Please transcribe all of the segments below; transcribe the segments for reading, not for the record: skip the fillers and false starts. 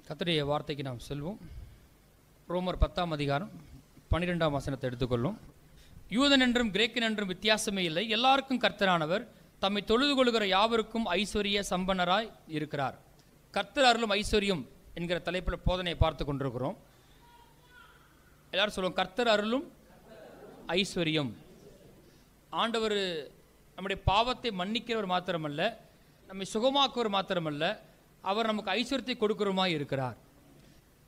கர்த்தருடைய வார்த்தைக்கு நாம் செல்வோம். ரோமர் 10ஆம் அதிகாரம் 12ஆம் வசனத்தை எடுத்துக்கொள்ளும். யூதன் என்றும் கிரேக்கன் என்றும் வித்தியாசமே இல்லை, எல்லாருக்கும் கர்த்தரானவர் தம்மை தொழுது கொள்கிற யாவருக்கும் ஐஸ்வர்ய சம்பன்னராய் இருக்கிறார். கர்த்தர் அருளும் ஐஸ்வர்யம் என்கிற தலைப்பில் போதனையை பார்த்து கொண்டிருக்கிறோம். எல்லாரும் சொல்லுவோம், கர்த்தர் அருளும் ஐஸ்வர்யம். ஆண்டவர் நம்முடைய பாவத்தை மன்னிக்கிறவர் மாத்திரமல்ல, நம்மை சுகமாக்குவர் மாத்திரமல்ல, அவர் நமக்கு ஐஸ்வர்யத்தை கொடுக்கிறவமாய் இருக்கிறார்.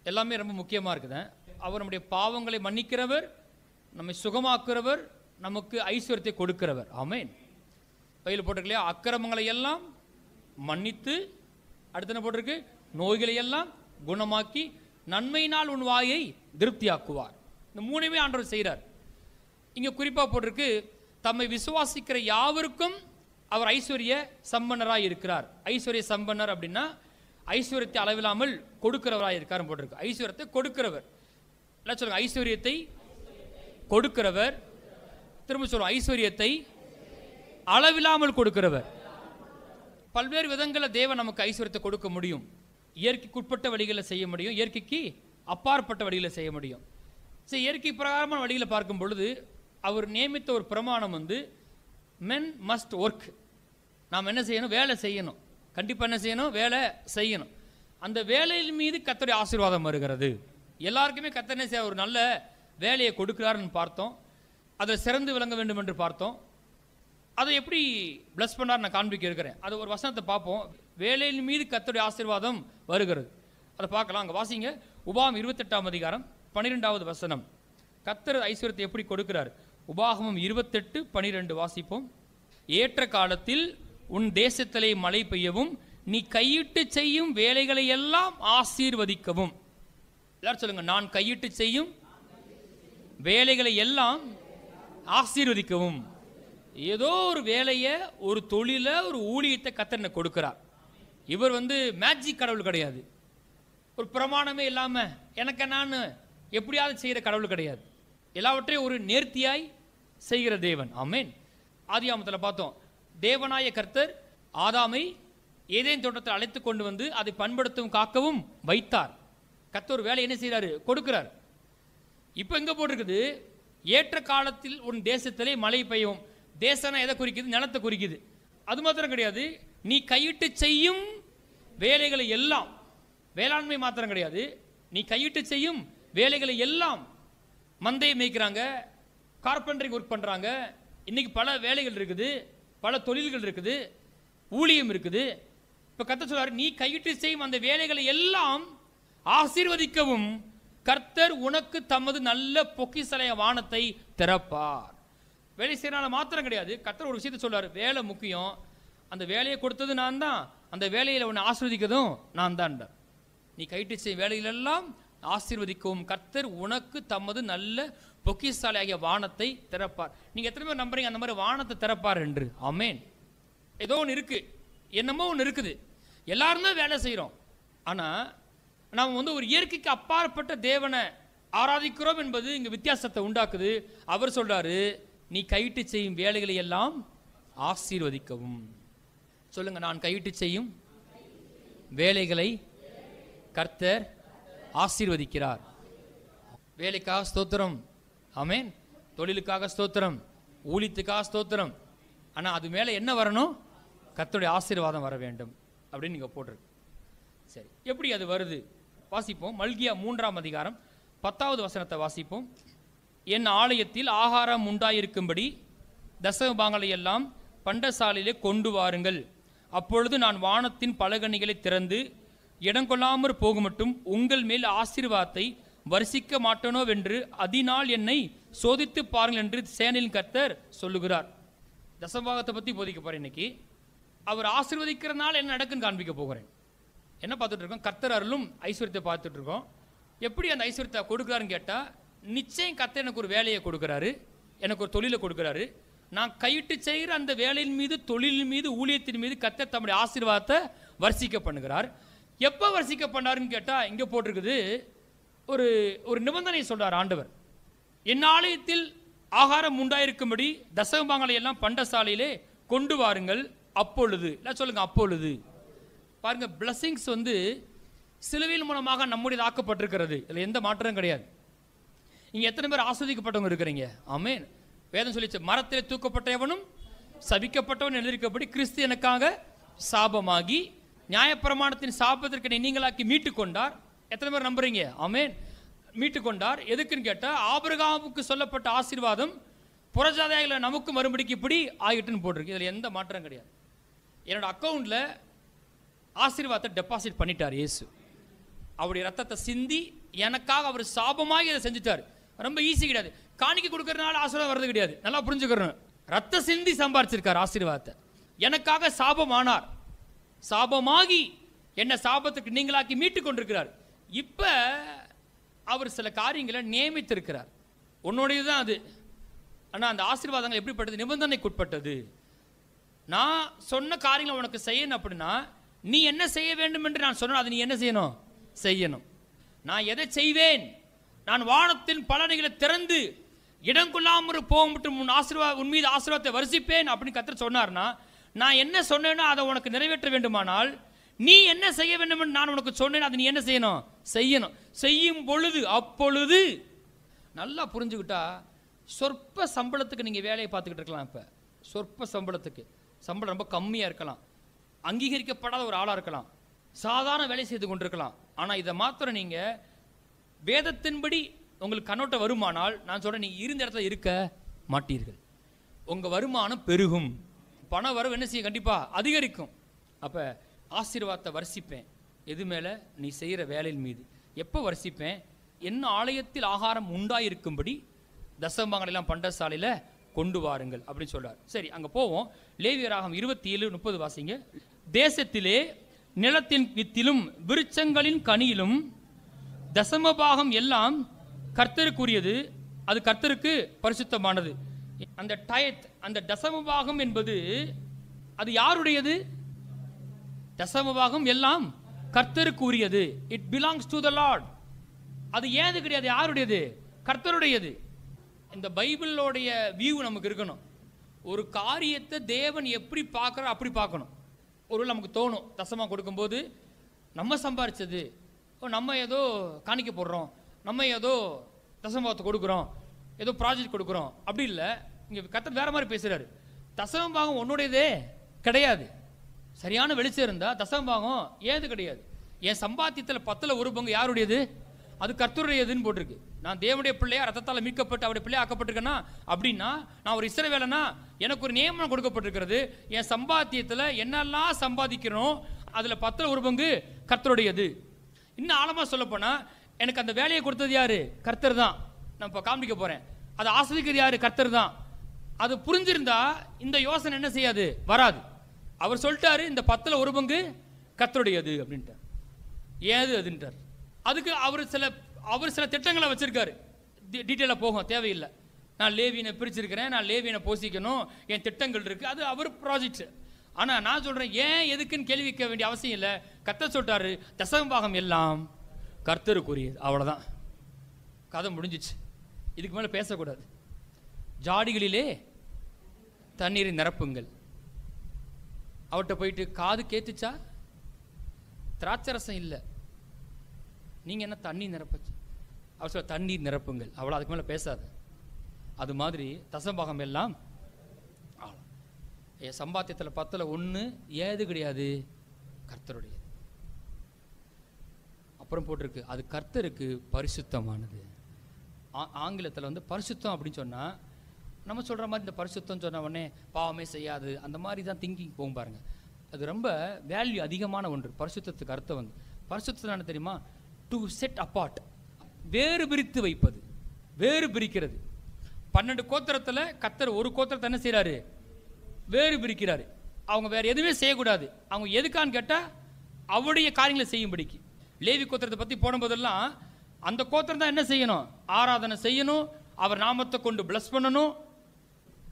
எல்லாமே ரொம்ப முக்கியமாக இருக்குது. அவர் நம்முடைய பாவங்களை மன்னிக்கிறவர், நம்மை சுகமாக்குறவர், நமக்கு ஐஸ்வர்யத்தை கொடுக்கிறவர். ஆமென். பையில் போட்டிருக்கலையா, அக்கிரமங்களை எல்லாம் மன்னித்து, அடுத்து என்ன போட்டிருக்கு, நோய்களை எல்லாம் குணமாக்கி நன்மையினால் உன் வாயை திருப்தியாக்குவார். இந்த மூணுமே ஆண்டவர் செய்கிறார். இங்கே குறிப்பாக போட்டிருக்கு, தம்மை விசுவாசிக்கிற யாவருக்கும் அவர் ஐஸ்வர்ய சம்பன்னராய் இருக்கிறார். ஐஸ்வர்ய சம்பன்னர் அப்படின்னா ஐஸ்வர்யத்தை அளவில்லாமல் கொடுக்கிறவராய் இருக்கார் போட்டிருக்கு. ஐஸ்வர்யத்தை கொடுக்கிறவர். எல்லாம் சொல்லுங்க, ஐஸ்வர்யத்தை கொடுக்கிறவர். திரும்ப சொல்லுவோம், ஐஸ்வர்யத்தை அளவில்லாமல் கொடுக்கிறவர். பல்வேறு விதங்களில் தேவன் நமக்கு ஐஸ்வர்யத்தை கொடுக்க முடியும். இயற்கைக்குட்பட்ட வழிகளில் செய்ய முடியும், இயற்கைக்கு அப்பாற்பட்ட வழிகளில் செய்ய முடியும். சரி, இயற்கை பிரகாரமான வழிகளை பார்க்கும் பொழுது அவர் நியமித்த ஒரு பிரமாணம் மென் மஸ்ட் ஒர்க். நாம் என்ன செய்யணும்? வேலை செய்யணும். கண்டிப்பாக என்ன செய்யணும்? வேலை செய்யணும். அந்த வேலையின் மீது கர்த்தருடைய ஆசீர்வாதம் வருகிறது. எல்லாருக்குமே கர்த்தர் என்ன செய்ய ஒரு நல்ல வேலையை கொடுக்கிறாருன்னு பார்த்தோம். அதை சிறந்து விளங்க வேண்டும் என்று பார்த்தோம். அதை எப்படி பிளஸ் பண்ணார் நான் காண்பிக்க இருக்கிறேன். அது ஒரு வசனத்தை பார்ப்போம். வேலையின் மீது கர்த்தருடைய ஆசீர்வாதம் வருகிறது, அதை பார்க்கலாம். அங்கே வாசிங்க, உபாகம் 28ஆம் அதிகாரம் 12வது வசனம். கர்த்தர் ஐஸ்வர்யத்தை எப்படி கொடுக்கிறார்? உபாகமம் 28:12 வாசிப்போம். ஏற்ற காலத்தில் உன் தேசத்திலே மழை பெய்யவும், நீ கையிட்டு செய்யும் வேலைகளை எல்லாம் ஆசீர்வதிக்கவும். எல்லாரும் சொல்லுங்க, நான் கையிட்டு செய்யும் வேலைகளை எல்லாம் ஆசீர்வதிக்கவும். ஏதோ ஒரு வேலையை, ஒரு தொழில, ஒரு ஊழியத்தை கர்த்தர் கொடுக்கிறார். இவர் மேஜிக் கடவுள் கிடையாது. ஒரு பிரமாணமே இல்லாம எனக்கு நான் எப்படியாவது செய்கிற கடவுள் கிடையாது. எல்லாவற்றையும் ஒரு நேர்த்தியாய் செய்கிற தேவன். ஆமென். ஆதியாகமத்தில் பார்த்தோம், தேவனாய கர்த்தர் ஆதாமை ஏதேன் தோட்டத்தில் அழைத்து கொண்டு வந்து அதை பண்படுத்தவும் காக்கவும் வைத்தார். கர்த்தர் ஒரு வேலை என்ன செய்கிறாரு? கொடுக்கிறார். இப்போ எங்கே போட்டிருக்குது? ஏற்ற காலத்தில் உன் தேசத்திலே மழை பெய்யும். தேசம்னா எதை குறிக்குது? நிலத்தை குறிக்குது. அது மாத்திரம் கிடையாது, நீ கையிட்டு செய்யும் வேலைகளை எல்லாம். வேளாண்மை மாத்திரம் கிடையாது, நீ கையிட்டு செய்யும் வேலைகளை எல்லாம். மந்தையை மேய்க்கிறாங்க, கார்பெண்டரிங் ஒர்க் பண்ணுறாங்க, இன்னைக்கு பல வேலைகள் இருக்குது, பல தொழில்கள் இருக்குது, ஊழியம் இருக்குது. இப்போ கர்த்தர் சொல்றாரு, நீ கையிட்டு செய்யும் அந்த வேலைகளை எல்லாம் ஆசீர்வதிக்கவும் கர்த்தர் உனக்கு தமது நல்ல பொக்கிஷலய வானத்தை திறப்பார். வேலை செய்யறனால மாத்திரம் கிடையாது, கர்த்தர் ஒரு விஷயத்தை சொல்றாரு, வேலை முக்கியம். அந்த வேலையை கொடுத்தது நான் தான், அந்த வேலையில் உன்னை ஆசீர்வதிக்கிறதும் நான் தான். நீ கையிட்டு செய்யும் வேலைகளெல்லாம் ஆசீர்வதிக்கவும் கர்த்தர் உனக்கு தமது நல்ல பொக்கிஷாலையாகிய வானத்தை திறப்பார். நீங்க எத்தனை பேர் நம்புறீங்க அந்த மாதிரி வானத்தை திறப்பார் என்று? ஆமென். ஏதோ ஒன்று இருக்கு, என்னமோ ஒன்று இருக்குது. எல்லாரும் தான் வேலை செய்கிறோம். ஆனால் நாம் ஒரு இயற்கைக்கு அப்பாற்பட்ட தேவனை ஆராதிக்கிறோம் என்பது இங்கே வித்தியாசத்தை உண்டாக்குது. அவர் சொல்றாரு, நீ கையிட்டு செய்யும் வேலைகளை எல்லாம் ஆசீர்வதிக்கவும். சொல்லுங்க, நான் கையிட்டு செய்யும் வேலைகளை கர்த்தர் ஆசீர்வதிக்கிறார். வேலைக்காக ஸ்தோத்திரம். ஆமென். தொழிலுக்காக ஸ்தோத்திரம், ஊழியத்துக்காக ஸ்தோத்திரம். ஆனால் அது மேலே என்ன வரணும்? கர்த்தருடைய ஆசீர்வாதம் வர வேண்டும் அப்படின்னு நீங்கள் போட்டிருக்கு. சரி, எப்படி அது வருது? வாசிப்போம். மல்கியா 3ஆம் அதிகாரம் 10வது வசனத்தை வாசிப்போம். என் ஆலயத்தில் ஆகாரம் உண்டாயிருக்கும்படி தசமபாகங்களை எல்லாம் பண்டசாலையிலே கொண்டு வாருங்கள். அப்பொழுது நான் வானத்தின் பலகணிகளை திறந்து இடங்கொள்ளாமற் போகுமட்டும் உங்கள் மேல் ஆசீர்வாதத்தை வர்ஷிக்க மாட்டேனோவென்று அதனால் என்னை சோதித்து பாருங்கள் என்று சேனையின் கர்த்தர் சொல்லுகிறார். தசமபாகத்தை பற்றி போதிக்க போகிறேன் இன்னைக்கு. அவர் ஆசீர்வதிக்கிறதுனால என்ன நடக்குன்னு காண்பிக்க போகிறேன். என்ன பார்த்துட்டு இருக்கோம்? கர்த்தர் அருளும் ஐஸ்வர்யத்தை பார்த்துட்டு இருக்கோம். எப்படி அந்த ஐஸ்வர்யத்தை கொடுக்குறாருன்னு கேட்டால், நிச்சயம் கர்த்தர் எனக்கு ஒரு வேலையை கொடுக்குறாரு, எனக்கு ஒரு தொழிலை கொடுக்குறாரு. நான் கையிட்டு செய்கிற அந்த வேலையின் மீது, தொழிலின் மீது, ஊழியத்தின் மீது கர்த்தர் தம்முடைய ஆசீர்வாதத்தை வர்ஷிக்க பண்ணுகிறார். எப்போ வர்ஷிக்க பண்ணாருன்னு கேட்டால், இங்கே போட்டிருக்குது, ஒரு ஒரு நிபந்தனை சொல்றார் ஆண்டவர். என் ஆலயத்தில் ஆகாரம் உண்டாயிருக்கும்படி தசமபாகங்களை எல்லாம் பண்டசாலையிலே கொண்டு வாருங்கள். அப்பொழுது சொல்லுங்க, அப்பொழுது பாருங்க, பிளஸிங்ஸ் சிலுவையின் மூலமாக நம்முடைய ஆக்கப்பட்டிருக்கிறது. இதில் எந்த மாற்றமும் கிடையாது. இங்கே எத்தனை பேர் ஆஸ்வதிக்கப்பட்டவங்க இருக்கிறீங்க? ஆமென். வேதம் சொல்லிச்சு, மரத்திலே தூக்கப்பட்டவனும் சபிக்கப்பட்டவன் எழுதியிருக்கப்படி கிறிஸ்து எனக்காக சாபமாகி நியாயப்பிரமாணத்தின் சாபத்திற்கு நீங்களாக்கி மீட்டு கொண்டார். எத்தனை பேர் நம்புறீங்க? ஆமென். மீட்டு கொண்டார். எதுக்குன்னு கேட்டால், ஆபிரகாமுக்கு சொல்லப்பட்ட ஆசீர்வாதம் புறஜாதிகளை நமக்கு மறுபடிக்கு இப்படி ஆகிட்டுன்னு போட்டிருக்கு. இதில் எந்த மாற்றம் கிடையாது. என்னோட அக்கௌண்ட்டில் ஆசீர்வாதத்தை டெபாசிட் பண்ணிட்டார் இயேசு. அவருடைய ரத்தத்தை சிந்தி எனக்காக அவர் சாபமாக இதை செஞ்சுட்டார். ரொம்ப ஈஸி கிடையாது. காணிக்கை கொடுக்கறதுனால ஆசீர்வாதம் வர்றது கிடையாது. நல்லா புரிஞ்சுக்கிறோம். ரத்த சிந்தி சம்பாரிச்சிருக்கார் ஆசீர்வாதத்தை. எனக்காக சாபமானார். சாபமாகி என்ன சாபத்துக்கு நீங்களாக்கி மீட்டு கொண்டிருக்கிறார். இப்ப அவர் சில காரியங்களை நியமித்திருக்கிறார். உன்னுடையதுதான் அது. ஆனால் அந்த ஆசீர்வாதங்கள் எப்படிப்பட்டது? நிபந்தனைக்குட்பட்டது. நான் சொன்ன காரியங்களை உனக்கு செய்யணும் அப்படின்னா, நீ என்ன செய்ய வேண்டும் என்று நான் சொன்ன அதை நீ என்ன செய்யணும்? செய்யணும். நான் எதை செய்வேன்? நான் வானத்தின் பலனைகளை திறந்து இடங்கொள்ளாமல் போக மட்டும் உன் மீது ஆசீர்வாதத்தை வரிசிப்பேன் அப்படின்னு கர்த்தர் சொன்னார்னா, நான் என்ன சொன்னேனோ அதை உனக்கு நிறைவேற்ற வேண்டுமானால், நீ என்ன செய்ய வேண்டும் என்று நான் உனக்கு சொன்னேன் அதை நீ என்ன செய்யணும்? செய்யணும். செய்யும் பொழுது அப்பொழுது நல்லா புரிஞ்சுக்கிட்டா, சொற்ப சம்பளத்துக்கு நீங்கள் வேலையை பார்த்துக்கிட்டு இருக்கலாம். இப்போ சொற்ப சம்பளம் ரொம்ப கம்மியாக இருக்கலாம், அங்கீகரிக்கப்படாத ஒரு ஆளாக இருக்கலாம், சாதாரண வேலை செய்து கொண்டிருக்கலாம். ஆனால் இதை மாத்திரம் நீங்கள் வேதத்தின்படி உங்களுக்கு கண்ணோட்டம் வருமானால், நான் சொல்கிறேன், நீங்கள் இருந்த இடத்துல இருக்க மாட்டீர்கள். உங்கள் வருமானம் பெருகும், பண வரவு என்ன செய்ய கண்டிப்பாக அதிகரிக்கும். அப்போ ஆசீர்வாதத்தை வரிசிப்பேன். எது மேலே? நீ செய்கிற வேலையின் மீது. எப்போ வரிசிப்பேன்? என்ன ஆலயத்தில் ஆகாரம் உண்டாயிருக்கும்படி தசமபாகங்கள் எல்லாம் பண்டசாலையில் கொண்டு வாருங்கள் அப்படின்னு சொல்றார். சரி, அங்கே போவோம். லேவியராகமம் 27:30 வாசிங்க. தேசத்திலே நிலத்தின் வித்திலும் விருட்சங்களின் கனியிலும் தசமபாகம் எல்லாம் கர்த்தருக்குரியது, அது கர்த்தருக்கு பரிசுத்தமானது. அந்த டயத், அந்த தசமபாகம் என்பது அது யாருடையது? தசமபாகம் எல்லாம் கர்த்தருக்கு உரியது. It belongs to the Lord. அது ஏது கிடையாது, யாருடையது? கர்த்தருடையது. இந்த பைபிளோடைய வியூ நமக்கு இருக்கணும். ஒரு காரியத்தை தேவன் எப்படி பார்க்குறோம் அப்படி பார்க்கணும். ஒரு நமக்கு தோணும், தசமாக கொடுக்கும்போது நம்ம சம்பாரிச்சது, நம்ம ஏதோ காணிக்க போடுறோம், நம்ம ஏதோ தசமபாகத்தை கொடுக்குறோம், ஏதோ ப்ராஜெக்ட் கொடுக்குறோம், அப்படி இல்லை. இங்கே கர்த்தர் வேற மாதிரி பேசுகிறாரு. தசமபாகம் உன்னுடையதே கிடையாது. சரியான வெளிச்சம் இருந்தால் தசமபாகம் ஏது கிடையாது. என் சம்பாத்தியத்தில் 10% யாருடையது? அது கர்த்தருடையதுன்னு போட்டிருக்கு. நான் தேவனுடைய பிள்ளையா, ரத்தத்தால் மீட்கப்பட்டு அவருடைய பிள்ளையா ஆக்கப்பட்டிருக்கேன்னா, அப்படின்னா நான் ஒரு இஸ்ரவேலனா, எனக்கு ஒரு நியமனம் கொடுக்கப்பட்டிருக்கிறது. என் சம்பாத்தியத்தில் என்னெல்லாம் சம்பாதிக்கிறோம் அதில் 10% கர்த்தருடையது. இன்னும் ஆழமாக சொல்லப்போனால், எனக்கு அந்த வேலையை கொடுத்தது யாரு? கர்த்தர் தான். நான் இப்போ காமிக்க போகிறேன். அதை ஆஸ்வதிக்கிறது யாரு? கர்த்தர் தான். அது புரிஞ்சிருந்தா இந்த யோசனை என்ன செய்யாது? வராது. அவர் சொல்லிட்டாரு, இந்த 10% கர்த்தருடையது அப்படின்ட்டார். ஏது அதுன்ட்டார். அதுக்கு அவர் சில திட்டங்களை வச்சிருக்காரு. டீட்டெயிலாக போகும், தேவையில்லை. நான் லேவியனை பிரிச்சிருக்கிறேன், நான் லேவியனை போசிக்கணும், என் திட்டங்கள் இருக்கு, அது அவர் ப்ராஜெக்ட். ஆனால் நான் சொல்கிறேன், ஏன் எதுக்குன்னு கேள்வி கேட்க வேண்டிய அவசியம் இல்லை. கர்த்தர் சொல்லிட்டாரு, தசமபாகம் எல்லாம் கர்த்தருக்குரியது. அவ்வளோதான், கதை முடிஞ்சிச்சு. இதுக்கு மேலே பேசக்கூடாது. ஜாடிகளிலே தண்ணீரை நிரப்புங்கள். அவர்கிட்ட போயிட்டு காது கேத்துச்சா? திராட்சரசம் இல்லை, நீங்கள் என்ன தண்ணி நிரப்பச்சு? அவர் சொல்ல தண்ணீர் நிரப்புங்கள். அவ்வளோ, அதுக்கு மேலே பேசாது. அது மாதிரி தசமபாகம் எல்லாம் என் சம்பாத்தியத்தில் 10% ஏது கிடையாது, கர்த்தருடையது. அப்புறம் போட்டிருக்கு, அது கர்த்தருக்கு பரிசுத்தமானது. ஆங்கிலத்தில் பரிசுத்தம் அப்படின்னு சொன்னால், நம்ம சொல்கிற மாதிரி இந்த பரிசுத்தம் சொன்ன உடனே பாவமே செய்யாது அந்த மாதிரி தான் திங்கிங் போகும் பாருங்க. அது ரொம்ப வேல்யூ அதிகமான ஒன்று. பரிசுத்தத்துக்கு அர்த்தம் பரிசுத்தம் என்ன தெரியுமா? டு செட் அப்பார்ட், வேறு பிரித்து வைப்பது, வேறு பிரிக்கிறது. 12 கோத்திரத்தில் கர்த்தர் ஒரு கோத்திரத்தை என்ன செய்கிறாரு? வேறு பிரிக்கிறாரு. அவங்க வேற எதுவுமே செய்யக்கூடாது. அவங்க எதுக்கான்னு கேட்டால் அவருடைய காரியங்களை செய்யும்படிக்கு. லேவி கோத்திரத்தை பற்றி போடும்போதெல்லாம் அந்த கோத்திரம் தான் என்ன செய்யணும்? ஆராதனை செய்யணும், அவர் நாமத்தை கொண்டு பிளஸ் பண்ணணும்.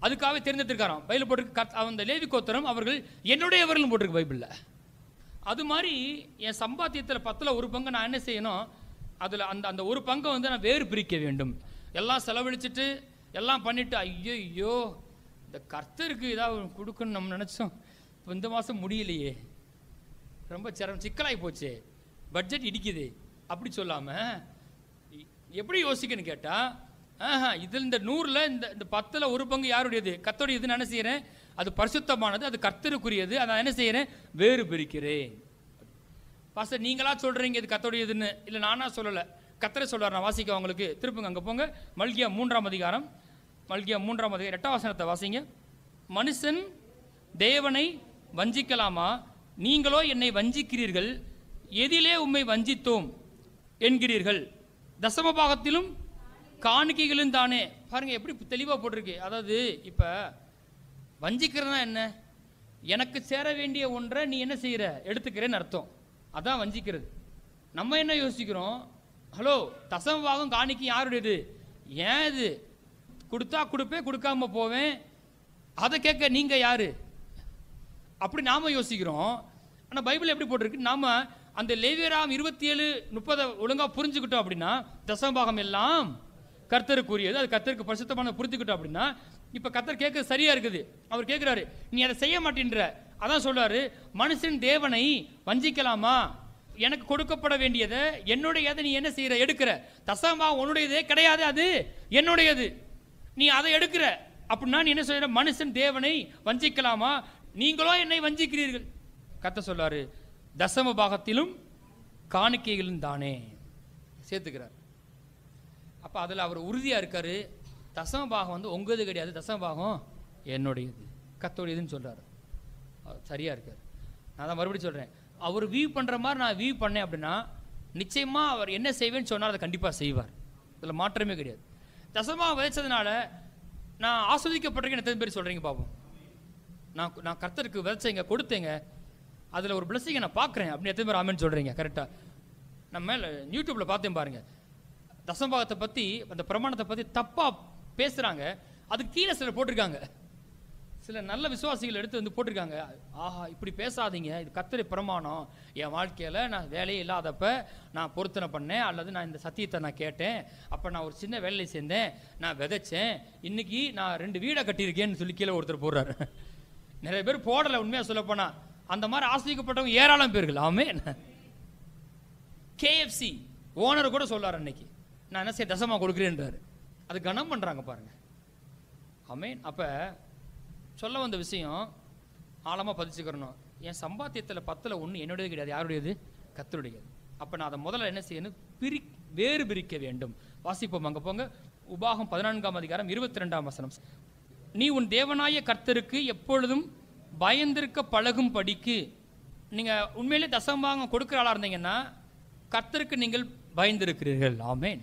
அதுக்காகவே தெரிஞ்சிருக்காராம். பைபிள் போட்டிருக்கு, அந்த லேவி கோத்திரம் அவர்கள் என்னுடையவர்கள் போட்டிருக்கு பைபிளில். அது மாதிரி என் சம்பாத்தியத்தில் 10% நான் என்ன செய்யணும்? அதில் அந்த ஒரு பங்கை நான் வேறு பிரிக்க வேண்டும். எல்லாம் செலவழிச்சிட்டு எல்லாம் பண்ணிட்டு, ஐயோ இந்த கர்த்தருக்கு ஏதாவது கொடுக்கணும்னு நம்ம நினச்சோம், இப்போ இந்த மாதம் முடியலையே, ரொம்ப சிக்கலாகி போச்சு, பட்ஜெட் இடிக்குது அப்படி சொல்லாமல் எப்படி யோசிக்கன்னு கேட்டால், இதில் இந்த 100ல் இந்த 10ல் ஒரு பங்கு யாருடையது? கர்த்தருடையதுன்னு என்ன செய்கிறேன்? அது பரிசுத்தமானது, அது கர்த்தருக்குரியது, அதை என்ன செய்கிறேன்? வேறு பிரிக்கிறேன். பாஸ்டர் நீங்களா சொல்கிறீங்க இது கர்த்தருடையதுன்னு, இல்லை நானா சொல்லலை, கர்த்தரை சொல்கிறார். நான் வாசிக்க உங்களுக்கு திருப்புங்க, அங்கே போங்க. மல்கியா 3ஆம் அதிகாரம், மல்கியா 3ஆம் அதிகாரம் 8ஆம் வசனத்தை வாசிங்க. மனுஷன் தேவனை வஞ்சிக்கலாமா? நீங்களோ என்னை வஞ்சிக்கிறீர்கள். எதிலே உம்மை வஞ்சித்தோம் என்கிறீர்கள்? தசமபாகத்திலும் காணிக்கைகளும் தானே. பாருங்க எப்படி தெளிவாக போட்டிருக்கு. அதாவது இப்போ வஞ்சிக்கிறதுனா என்ன? எனக்கு சேர வேண்டிய ஒன்றை நீ என்ன செய்கிற? எடுத்துக்கிறேன்னு அர்த்தம். அதான் வஞ்சிக்கிறது. நம்ம என்ன யோசிக்கிறோம்? ஹலோ, தசமபாகம் காணிக்கை யாருடையது? ஏன் இது? கொடுத்தா கொடுப்பேன், கொடுக்காம போவேன், அதை கேட்க நீங்க யாரு? அப்படி நாம யோசிக்கிறோம். ஆனால் பைபிள் எப்படி போட்டிருக்கு? நாம அந்த லேவியராம் 27:30 ஒழுங்கா புரிஞ்சுக்கிட்டோம் அப்படின்னா, தசமபாகம் எல்லாம் கர்த்தருக்குரியது, அது கர்த்தருக்கு பரிசுத்தமான புரிஞ்சுக்கிட்டோம் அப்படின்னா, இப்போ கர்த்தர் கேட்க சரியா இருக்குது. அவர் கேட்குறாரு, நீ அதை செய்ய மாட்டேன்ற. அதான் சொல்றாரு, மனுஷன் தேவனை வஞ்சிக்கலாமா? எனக்கு கொடுக்கப்பட வேண்டியதை என்னுடையதை நீ என்ன செய்யற? எடுக்கிற. தசமபாகம் உன்னுடையதே கிடையாது, அது என்னுடையது. நீ அதை எடுக்கிற அப்படின்னா நீ என்ன சொல்ற? மனுஷன் தேவனை வஞ்சிக்கலாமா? நீங்களோ என்னை வஞ்சிக்கிறீர்கள். கர்த்தர் சொல்றாரு, தசம பாகத்திலும் காணிக்கைகளும் தானே சேர்த்துக்கிறார். அப்போ அதில் அவர் உறுதியாக இருக்காரு. தசம பாகம் வந்து உங்கது கிடையாது, தசம பாகம் என்னுடையது, கர்த்தருடையதுன்னு சொல்கிறார். சரியாக இருக்கார். நான் தான் மறுபடியும் சொல்கிறேன், அவர் வியூ பண்ணுற மாதிரி நான் வியூ பண்ணேன் அப்படின்னா நிச்சயமாக அவர் என்ன செய்வேன்னு சொன்னால் அதை கண்டிப்பாக செய்வார். இதில் மாற்றமே கிடையாது. தசமாக விதைச்சதுனால நான் ஆஸ்வதிக்கப்பட்டிருக்கேன். எத்தனை பேர் சொல்கிறீங்க பாப்போம்? நான் கர்த்தருக்கு விதைச்சேங்க, கொடுத்தேங்க, அதில் ஒரு பிளஸிங்கை நான் பார்க்குறேன் அப்படின்னு எத்தனை பேர் ஆமேன்னு சொல்கிறீங்க? கரெக்டாக. நம்ம மேலே யூடியூப்பில் பார்த்தேன் பாருங்கள், தசமபாகத்தை பற்றி, அந்த பிரமாணத்தை பற்றி தப்பாக பேசுகிறாங்க. அதுக்கு கீழே சிலர் போட்டிருக்காங்க, சில நல்ல விசுவாசிகள் எடுத்து வந்து போட்டிருக்காங்க, ஆஹா இப்படி பேசாதீங்க, இது கர்த்தருடைய பிரமாணம், என் வாழ்க்கையில் நான் வேலையே இல்லாதப்ப நான் பொருத்தனை பண்ணேன், அல்லது நான் இந்த சத்தியத்தை நான் கேட்டேன், அப்போ நான் ஒரு சின்ன வேலையை சேர்ந்தேன், நான் விதைச்சேன், இன்னைக்கு நான் 2 வீடை கட்டியிருக்கேன்னு சொல்லி கீழே ஒருத்தர் போடுறாரு. நிறைய பேர் போடலை. உண்மையாக சொல்லப்போனா அந்த மாதிரி ஆசிரியப்பட்டவங்க ஏராளம் பேர்கள். ஆமென். KFC ஓனர் கூட சொல்லார் அன்னைக்கு, நான் என்ன செய்ய தசமா கொடுக்குறேன்றாரு. அது கனம் பண்ணுறாங்க பாருங்க. ஆமென். அப்போ சொல்ல வந்த விஷயம் ஆழமாக பதிச்சுக்கிறணும். என் சம்பாத்தியத்தில் 10ல் 1 என்னுடையது கிடையாது, யாருடையது? கர்த்தருடையது. அப்போ நான் அதை முதல்ல என்ன செய்யணும்? வேறு பிரிக்க வேண்டும். வாசிப்போம், அங்கே போங்க. உபாகம் 14ஆம் அதிகாரம் 22ஆம் வசனம். நீ உன் தேவனாய கர்த்தருக்கு எப்பொழுதும் பயந்திருக்க பழகும் படிக்கு. நீங்கள் உண்மையிலே தசமபாகம் கொடுக்குற ஆளாக இருந்தீங்கன்னா கர்த்தருக்கு நீங்கள் பயந்திருக்கிறீர்கள். ஆமென்.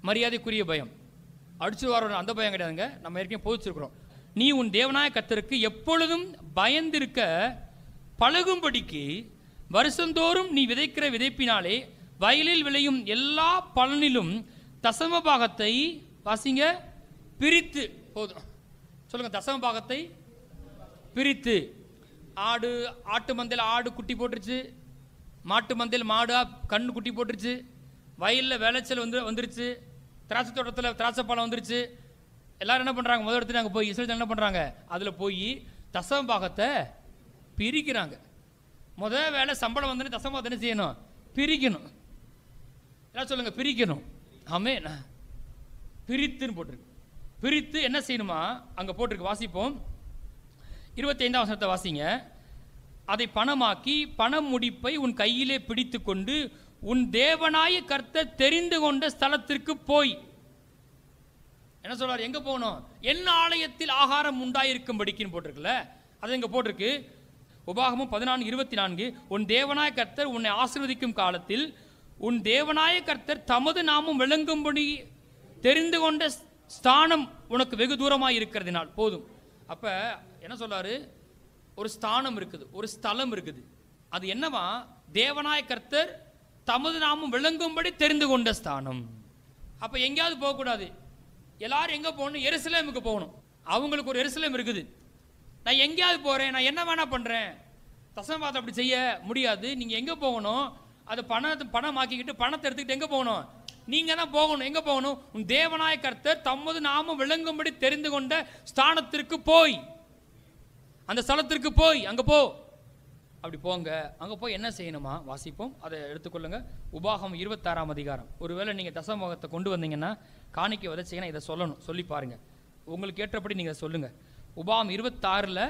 மரியாதைக்குரிய பயம், அடிச்சு வர அந்த பயம் கிடையாதுங்க. நம்ம ஏற்கனவே போதிச்சிருக்கிறோம். நீ உன் தேவனாய கர்த்தருக்கு எப்பொழுதும் பயந்திருக்க பழகும்படிக்கு வருஷந்தோறும் நீ விதைக்கிற விதைப்பினாலே வயலில் விளையும் எல்லா பலனிலும் தசமபாகத்தை வாசிங்க பிரித்து. போதும் சொல்லுங்க, தசமபாகத்தை பிரித்து. ஆட்டு மந்தையில் ஆடு குட்டி போட்டுருச்சு, மாட்டு மந்தையில் மாடா கண்ணு குட்டி போட்டுருச்சு, வயலில் விளைச்சல் வந்துருச்சு, திராட்சை தோட்டத்தில் திராட்சை பழம் வந்துருச்சு. எல்லாரும் என்ன பண்ணுறாங்க? முதல் இடத்துல அங்கே போய் இஸ்ரவேல் என்ன பண்ணுறாங்க? அதில் போய் தசமபாகத்தை பிரிக்கிறாங்க. முதல் வேலை சம்பளம் வந்து தசமபாகத்தை என்ன செய்யணும்? பிரிக்கணும். எல்லாம் சொல்லுங்க, பிரிக்கணும். ஆமென். பிரித்துன்னு போட்டிருக்கு. பிரித்து என்ன செய்யணுமா? அங்கே போட்டிருக்கு, வாசிப்போம். 25ஆம் வசனத்தை வாசிங்க. அதை பணமாக்கி பணம் முடிப்பை உன் கையிலே பிடித்து கொண்டு உன் தேவனாய கர்த்தர் தெரிந்து கொண்ட ஸ்தலத்திற்கு போய். என்ன சொல்றாரு? எங்க போகணும்? என் ஆலயத்தில் ஆகாரம் உண்டாயிருக்கும்படிக்குன்னு போட்டிருக்குல்ல, அது எங்க போட்டிருக்கு? உபாகமும் 14:24. உன் தேவனாய கர்த்தர் உன்னை ஆசீர்வதிக்கும் காலத்தில் உன் தேவனாய கர்த்தர் தமது நாமம் விளங்கும்படி தெரிந்து கொண்ட ஸ்தானம் உனக்கு வெகு தூரமாக இருக்கிறதுனால். போதும். அப்ப என்ன சொல்றாரு? ஒரு ஸ்தானம் இருக்குது, ஒரு ஸ்தலம் இருக்குது. அது என்னவா? தேவனாய கர்த்தர் தமது நாமம் விளங்கும்படி தெரிந்து கொண்ட ஸ்தானம். அப்ப எங்கேயாவது போகக்கூடாது. எல்லாரும் எங்க போகணும்? எருசலேமுக்கு போகணும். அவங்களுக்கு ஒரு எருசலேம் இருக்குது. நான் எங்கேயாவது போறேன், நான் என்ன வேணா பண்றேன், தசமபாகத்தை அப்படி செய்ய முடியாது. நீங்க எங்க போகணும்? அது பணம் ஆக்கிக்கிட்டு பணத்தை எடுத்துக்கிட்டு எங்க போகணும்? நீங்க தான் போகணும். எங்க போகணும்? உன் தேவனாய கர்த்தர் தமது நாமம் விளங்கும்படி தெரிந்து கொண்ட ஸ்தானத்திற்கு போய், அந்த ஸ்தலத்திற்கு போய், அங்க போ அப்படி போங்க. அங்கே போய் என்ன செய்யணுமா வாசிப்போம், அதை எடுத்துக்கொள்ளுங்க. உபாகம் 26ஆம் அதிகாரம். ஒருவேளை நீங்கள் தசமோகத்தை கொண்டு வந்தீங்கன்னா, காணிக்கை விதைச்சிங்கன்னா இதை சொல்லணும், சொல்லி பாருங்கள். உங்களுக்கு ஏற்றபடி நீங்கள் சொல்லுங்கள். உபாகம் 26ல்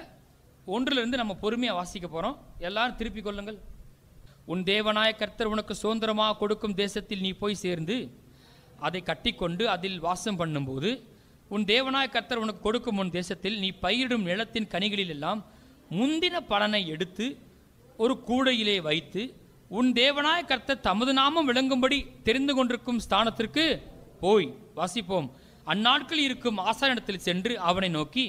1லிருந்து நம்ம பொறுமையாக வாசிக்க போகிறோம். எல்லாரும் திருப்பிக் கொள்ளுங்கள். உன் தேவனாய கர்த்தர் உனக்கு சுதந்திரமாக கொடுக்கும் தேசத்தில் நீ போய் சேர்ந்து அதை கட்டிக்கொண்டு அதில் வாசம் பண்ணும்போது, உன் தேவனாய கர்த்தர் உனக்கு கொடுக்கும் உன் தேசத்தில் நீ பயிரிடும் நிலத்தின் கனிகளில் எல்லாம் முந்தின பலனை எடுத்து ஒரு கூடையிலே வைத்து, உன் தேவனாய கர்த்தர் தமது நாமம் விளங்கும்படி தெரிந்து கொண்டிருக்கும் ஸ்தானத்திற்கு போய் வாசிப்போம். அந்நாட்கள் இருக்கும் ஆசாரியனிடத்தில் சென்று அவனை நோக்கி,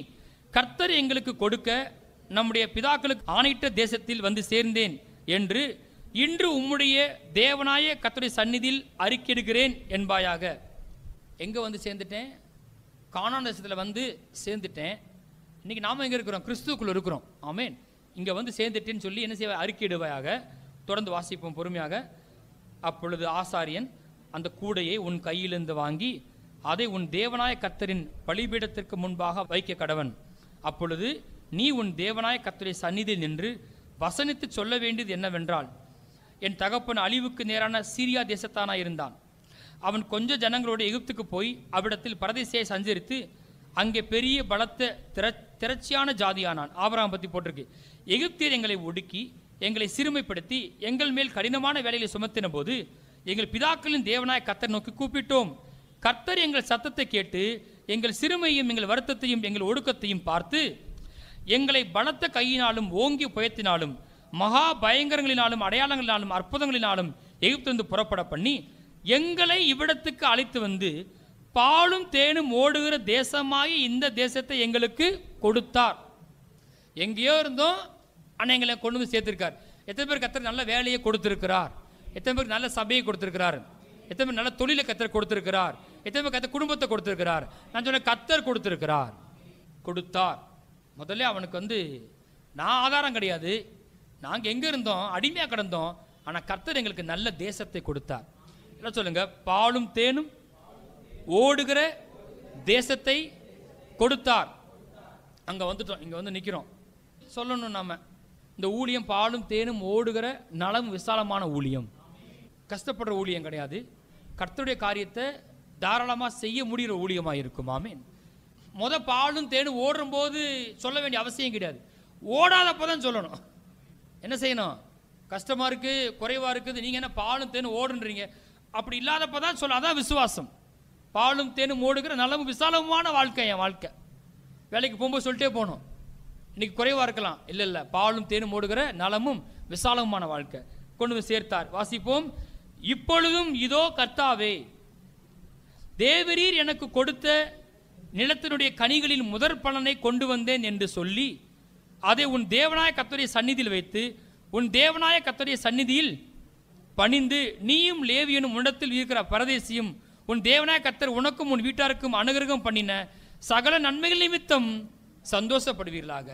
கர்த்தர் எங்களுக்கு கொடுக்க நம்முடைய பிதாக்களுக்கு ஆணையிட்ட தேசத்தில் வந்து சேர்ந்தேன் என்று இன்று உம்முடைய தேவனாய கர்த்தருடைய சந்நிதியில் அறிக்கையிடுகிறேன் என்பாயாக. எங்கே வந்து சேர்ந்துட்டேன்? கானான் தேசத்தில் வந்து சேர்ந்துட்டேன். இன்னைக்கு நாம எங்கே இருக்கிறோம்? கிறிஸ்துவுக்குள்ள இருக்கிறோம். ஆமேன். இங்கே வந்து சேர்ந்துட்டேன்னு சொல்லி என்ன செய்ய அறிக்கையிடுவாயாக. தொடர்ந்து வாசிப்போம் பொறுமையாக. அப்பொழுது ஆசாரியன் அந்த கூடையை உன் கையிலிருந்து வாங்கி அதை உன் தேவனாய கர்த்தரின் பலிபீடத்திற்கு முன்பாக வைக்க கடவன். அப்பொழுது நீ உன் தேவனாய கர்த்தருடைய சந்நிதியில் நின்று வசனித்து சொல்ல வேண்டியது என்னவென்றால், என் தகப்பன் அழிவுக்கு நேரான சீரியா தேசத்தானாய் இருந்தான். அவன் கொஞ்ச ஜனங்களோடு எகிப்துக்கு போய் அவ்விடத்தில் பரதேசியை சஞ்சரித்து அங்கே பெரிய பலத்த திரட்சியான ஜாதியானான். ஆபிரகாம் பற்றி போட்டிருக்கு. எகிப்தியர் எங்களை ஒடுக்கி எங்களை சிறுமைப்படுத்தி எங்கள் மேல் கடினமான வேலைகளை சுமத்தின போது எங்கள் பிதாக்களின் தேவனாய கர்த்தர் நோக்கி கூப்பிட்டோம். கர்த்தர் எங்கள் சத்தத்தை கேட்டு எங்கள் சிறுமையும் எங்கள் வருத்தத்தையும் எங்கள் ஒடுக்கத்தையும் பார்த்து எங்களை பலத்த கையினாலும் ஓங்கி புயத்தினாலும் மகா பயங்கரங்களினாலும் அடையாளங்களினாலும் அற்புதங்களினாலும் எகிப்திலிருந்து புறப்பட பண்ணி எங்களை இவ்விடத்துக்கு அழைத்து வந்து பாலும் தேனும் ஓடுகிற தேசமாகி இந்த தேசத்தை எங்களுக்கு கொடுத்தார். எங்கேயோ இருந்தோம், ஆனால் எங்களை கொண்டு வந்து சேர்த்திருக்கார். எத்தனை பேர் கர்த்தர் நல்ல வேலையை கொடுத்திருக்கிறார்? எத்தனை பேருக்கு நல்ல சபையை கொடுத்திருக்கிறார்? எத்தனை பேர் நல்ல தொழிலை கர்த்தர் கொடுத்திருக்கிறார்? எத்தனை பேர் கர்த்தர் குடும்பத்தை கொடுத்திருக்கிறார்? நான் சொன்ன கர்த்தர் கொடுத்திருக்கிறார், கொடுத்தார். முதல்ல அவனுக்கு வந்து நான் ஆதாரம் கிடையாது, நாங்கள் எங்கே இருந்தோம்? அடிமையாக கிடந்தோம். ஆனால் கர்த்தர் எங்களுக்கு நல்ல தேசத்தை கொடுத்தார். என்ன சொல்லுங்க? பாலும் தேனும் ஓடுகிற தேசத்தை கொடுத்தார். அங்கே வந்துட்டோம், இங்கே வந்து நிற்கிறோம். சொல்லணும் நாம, இந்த ஊழியம் பாலும் தேனும் ஓடுகிற நலம் விசாலமான ஊழியம், கஷ்டப்படுற ஊழியம் கிடையாது. கர்த்தருடைய காரியத்தை தாராளமாக செய்ய முடிகிற ஊழியமாக இருக்கும். ஆமீன். பாலும் தேனும் ஓடும் போது சொல்ல வேண்டிய அவசியம் கிடையாது, ஓடாதப்போ தான் சொல்லணும். என்ன செய்யணும்? கஷ்டமாக இருக்குது, குறைவாக இருக்குது, நீங்கள் என்ன பாலும் தேனும் ஓடுன்றீங்க? அப்படி இல்லாதப்போ தான் சொல்ல. அதான் விசுவாசம். பாலும் தேனும் ஓடுகிற நலமும் விசாலமான வாழ்க்கை என் வாழ்க்கை. வேலைக்கு போகும்போது சொல்லிட்டே போகணும், இன்னைக்கு குறைவாக இருக்கலாம். இல்லை இல்லை, பாலும் தேனும் ஓடுகிற நலமும் விசாலமான வாழ்க்கை கொண்டு வந்து சேர்த்தார். வாசிப்போம். இப்பொழுதும் இதோ கர்த்தாவே, தேவரீர் எனக்கு கொடுத்த நிலத்தினுடைய கனிகளில் முதற் பலனை கொண்டு வந்தேன் என்று சொல்லி அதை உன் தேவனாய கர்த்தருடைய சந்நிதியில் வைத்து உன் தேவனாய கர்த்தருடைய சந்நிதியில் பணிந்து நீயும் லேவியனும் உன்னிடத்தில் இருக்கிற பரதேசியும் உன் தேவனாய கர்த்தர் உனக்கும் உன் வீட்டாருக்கும் அனுகிரகம் பண்ணின சகல நன்மைகள் நிமித்தம் சந்தோஷப்படுவீர்களாக.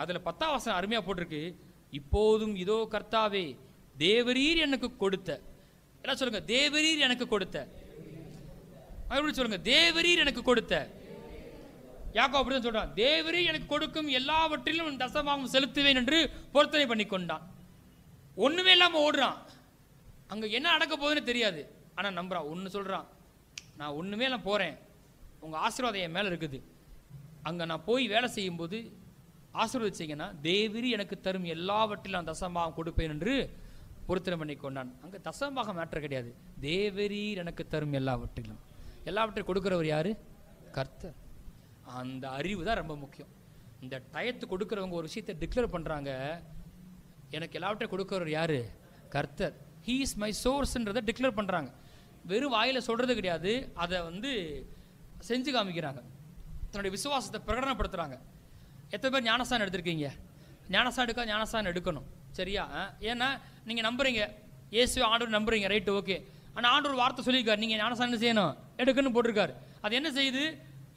அதில் 10ஆம் வசனம் அருமையாக போட்டிருக்கு. இப்போதும் இதோ கர்த்தாவே, தேவரீர் எனக்கு கொடுத்த. என்ன சொல்லுங்க? தேவரீர் எனக்கு கொடுத்த. மறுபடியும் சொல்லுங்க, தேவரீர் எனக்கு கொடுத்த. யாக்கோபு அப்படிதான் சொல்றான், தேவரீர் எனக்கு கொடுக்கும் எல்லாவற்றிலும் தசமாகவும் செலுத்துவேன் என்று பொருத்தனை பண்ணி கொண்டான். ஒண்ணுமே இல்லாம ஓடுறான், அங்க என்ன நடக்க போகுதுன்னு தெரியாது. ஆனா நம்புறான், ஒன்னு சொல்றான், நான் ஒண்ணுமே எல்லாம் போறேன், உங்க ஆசீர்வாதம் என் மேல இருக்குது, அங்க நான் போய் வேலை செய்யும் போது ஆசீர்வதிச்சீங்கன்னா தேவரீ எனக்கு தரும் எல்லாவற்றிலும் நான் தசமாகம் கொடுப்பேன் என்று பொருத்தனை பண்ணி கொண்டான். அங்க தசமாகம் மேட்டர் கிடையாது, தேவரீர் எனக்கு தரும் எல்லாவற்றிலும். எல்லாவற்றையும் கொடுக்கிறவர் யாரு? கர்த்தர். அந்த அறிவு தான் ரொம்ப முக்கியம். இந்த டயத்து கொடுக்கிறவங்க ஒரு விஷயத்தை டிக்ளேர் பண்றாங்க, எனக்கு எல்லாவற்றையும் கொடுக்கிறவர் யாரு? கர்த்தர். ஹீ இஸ் மை சோர்ஸ்ன்றதை டிக்ளேர் பண்றாங்க. வெறும் வாயில சொல்றது கிடையாது, அதை வந்து செஞ்சு காமிக்கிறாங்க, தன்னுடைய விசுவாசத்தை பிரகடனப்படுத்துறாங்க. எத்தனை பேர் ஞானஸ்தானம் எடுத்திருக்கீங்க? ஞானஸ்தானம் எடுக்கணும், சரியா? ஏன்னா நீங்க நம்புறீங்க, இயேசு ஆண்டவர் நம்புறீங்க, ரைட்டு, ஓகே. ஆனால் ஆண்டவர் வார்த்தை சொல்லியிருக்காரு, நீங்க ஞானஸ்தானம் செய்யணும், எடுக்கணும்னு போட்டிருக்காரு. அது என்ன செய்யுது?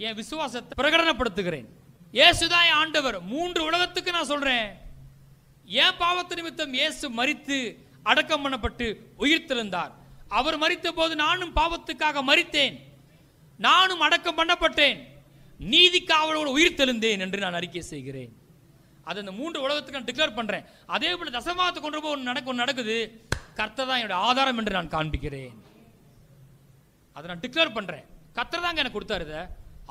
என் விசுவாசத்தை பிரகடனப்படுத்துகிறேன். இயேசுதான் ஆண்டவர். 3 உலகத்துக்கு நான் சொல்றேன், என் பாவத்து நிமித்தம் இயேசு மரித்து அடக்கம் பண்ணப்பட்டு உயிர்த்தெழுந்தார். அவர் மரித்த போது நானும் பாவத்துக்காக மரித்தேன், நானும் அடக்கம் பண்ணப்பட்டேன், நீதிக்கு அவரோடு உயிர்த்தெழுந்தேன் என்று நான் அறிக்கை செய்கிறேன். அது இந்த 3 உலகத்துக்கு நான் டிக்ளேர் பண்றேன். அதே போல தசமாகத்தை கொண்டு போய் ஒன்று நடக்குது. கர்த்தர் தான் என்னுடைய ஆதாரம் என்று நான் காண்பிக்கிறேன். அதை நான் டிக்ளேர் பண்றேன். கர்த்தர் தாங்க எனக்கு கொடுத்தாரு,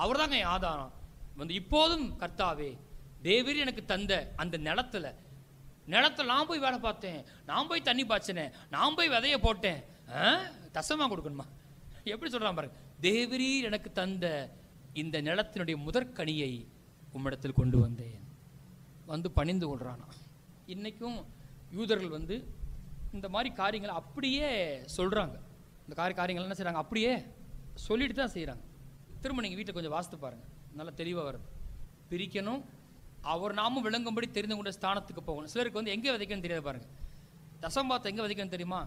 அவர் தாங்க என் ஆதாரம். வந்து இப்போதும் கர்த்தாவே தேவரீர் எனக்கு தந்த அந்த நிலத்துல நான் போய் வேலை பார்த்தேன், நான் போய் தண்ணி பாய்ச்சினேன், நான் போய் விதைய போட்டேன், தசமா கொடுக்கணுமா? எப்படி சொல்றான் பாருங்க. தேவரீர் எனக்கு தந்த இந்த நிலத்தினுடைய முதற்கனியை உம்மிடத்தில் கொண்டு வந்தேன். வந்து பணிந்து கொள்றானா. இன்னைக்கும் யூதர்கள் வந்து இந்த மாதிரி காரியங்களை அப்படியே சொல்றாங்க. இந்த காரியங்கள் என்ன செய்றாங்க, அப்படியே சொல்லிட்டு தான் செய்கிறாங்க. திரும்ப நீங்கள் வீட்டில் கொஞ்சம் வாசித்து பாருங்கள், நல்லா தெளிவாக வருது. பிரிக்கணும், அவர் நாமும் விளங்கும்படி தெரிந்து கொண்ட ஸ்தானத்துக்கு போகணும். சிலருக்கு வந்து எங்கே விதைக்கணும்னு தெரியாது பாருங்கள். தசமபாகத்தை எங்கே விதைக்கணும்னு தெரியுமா?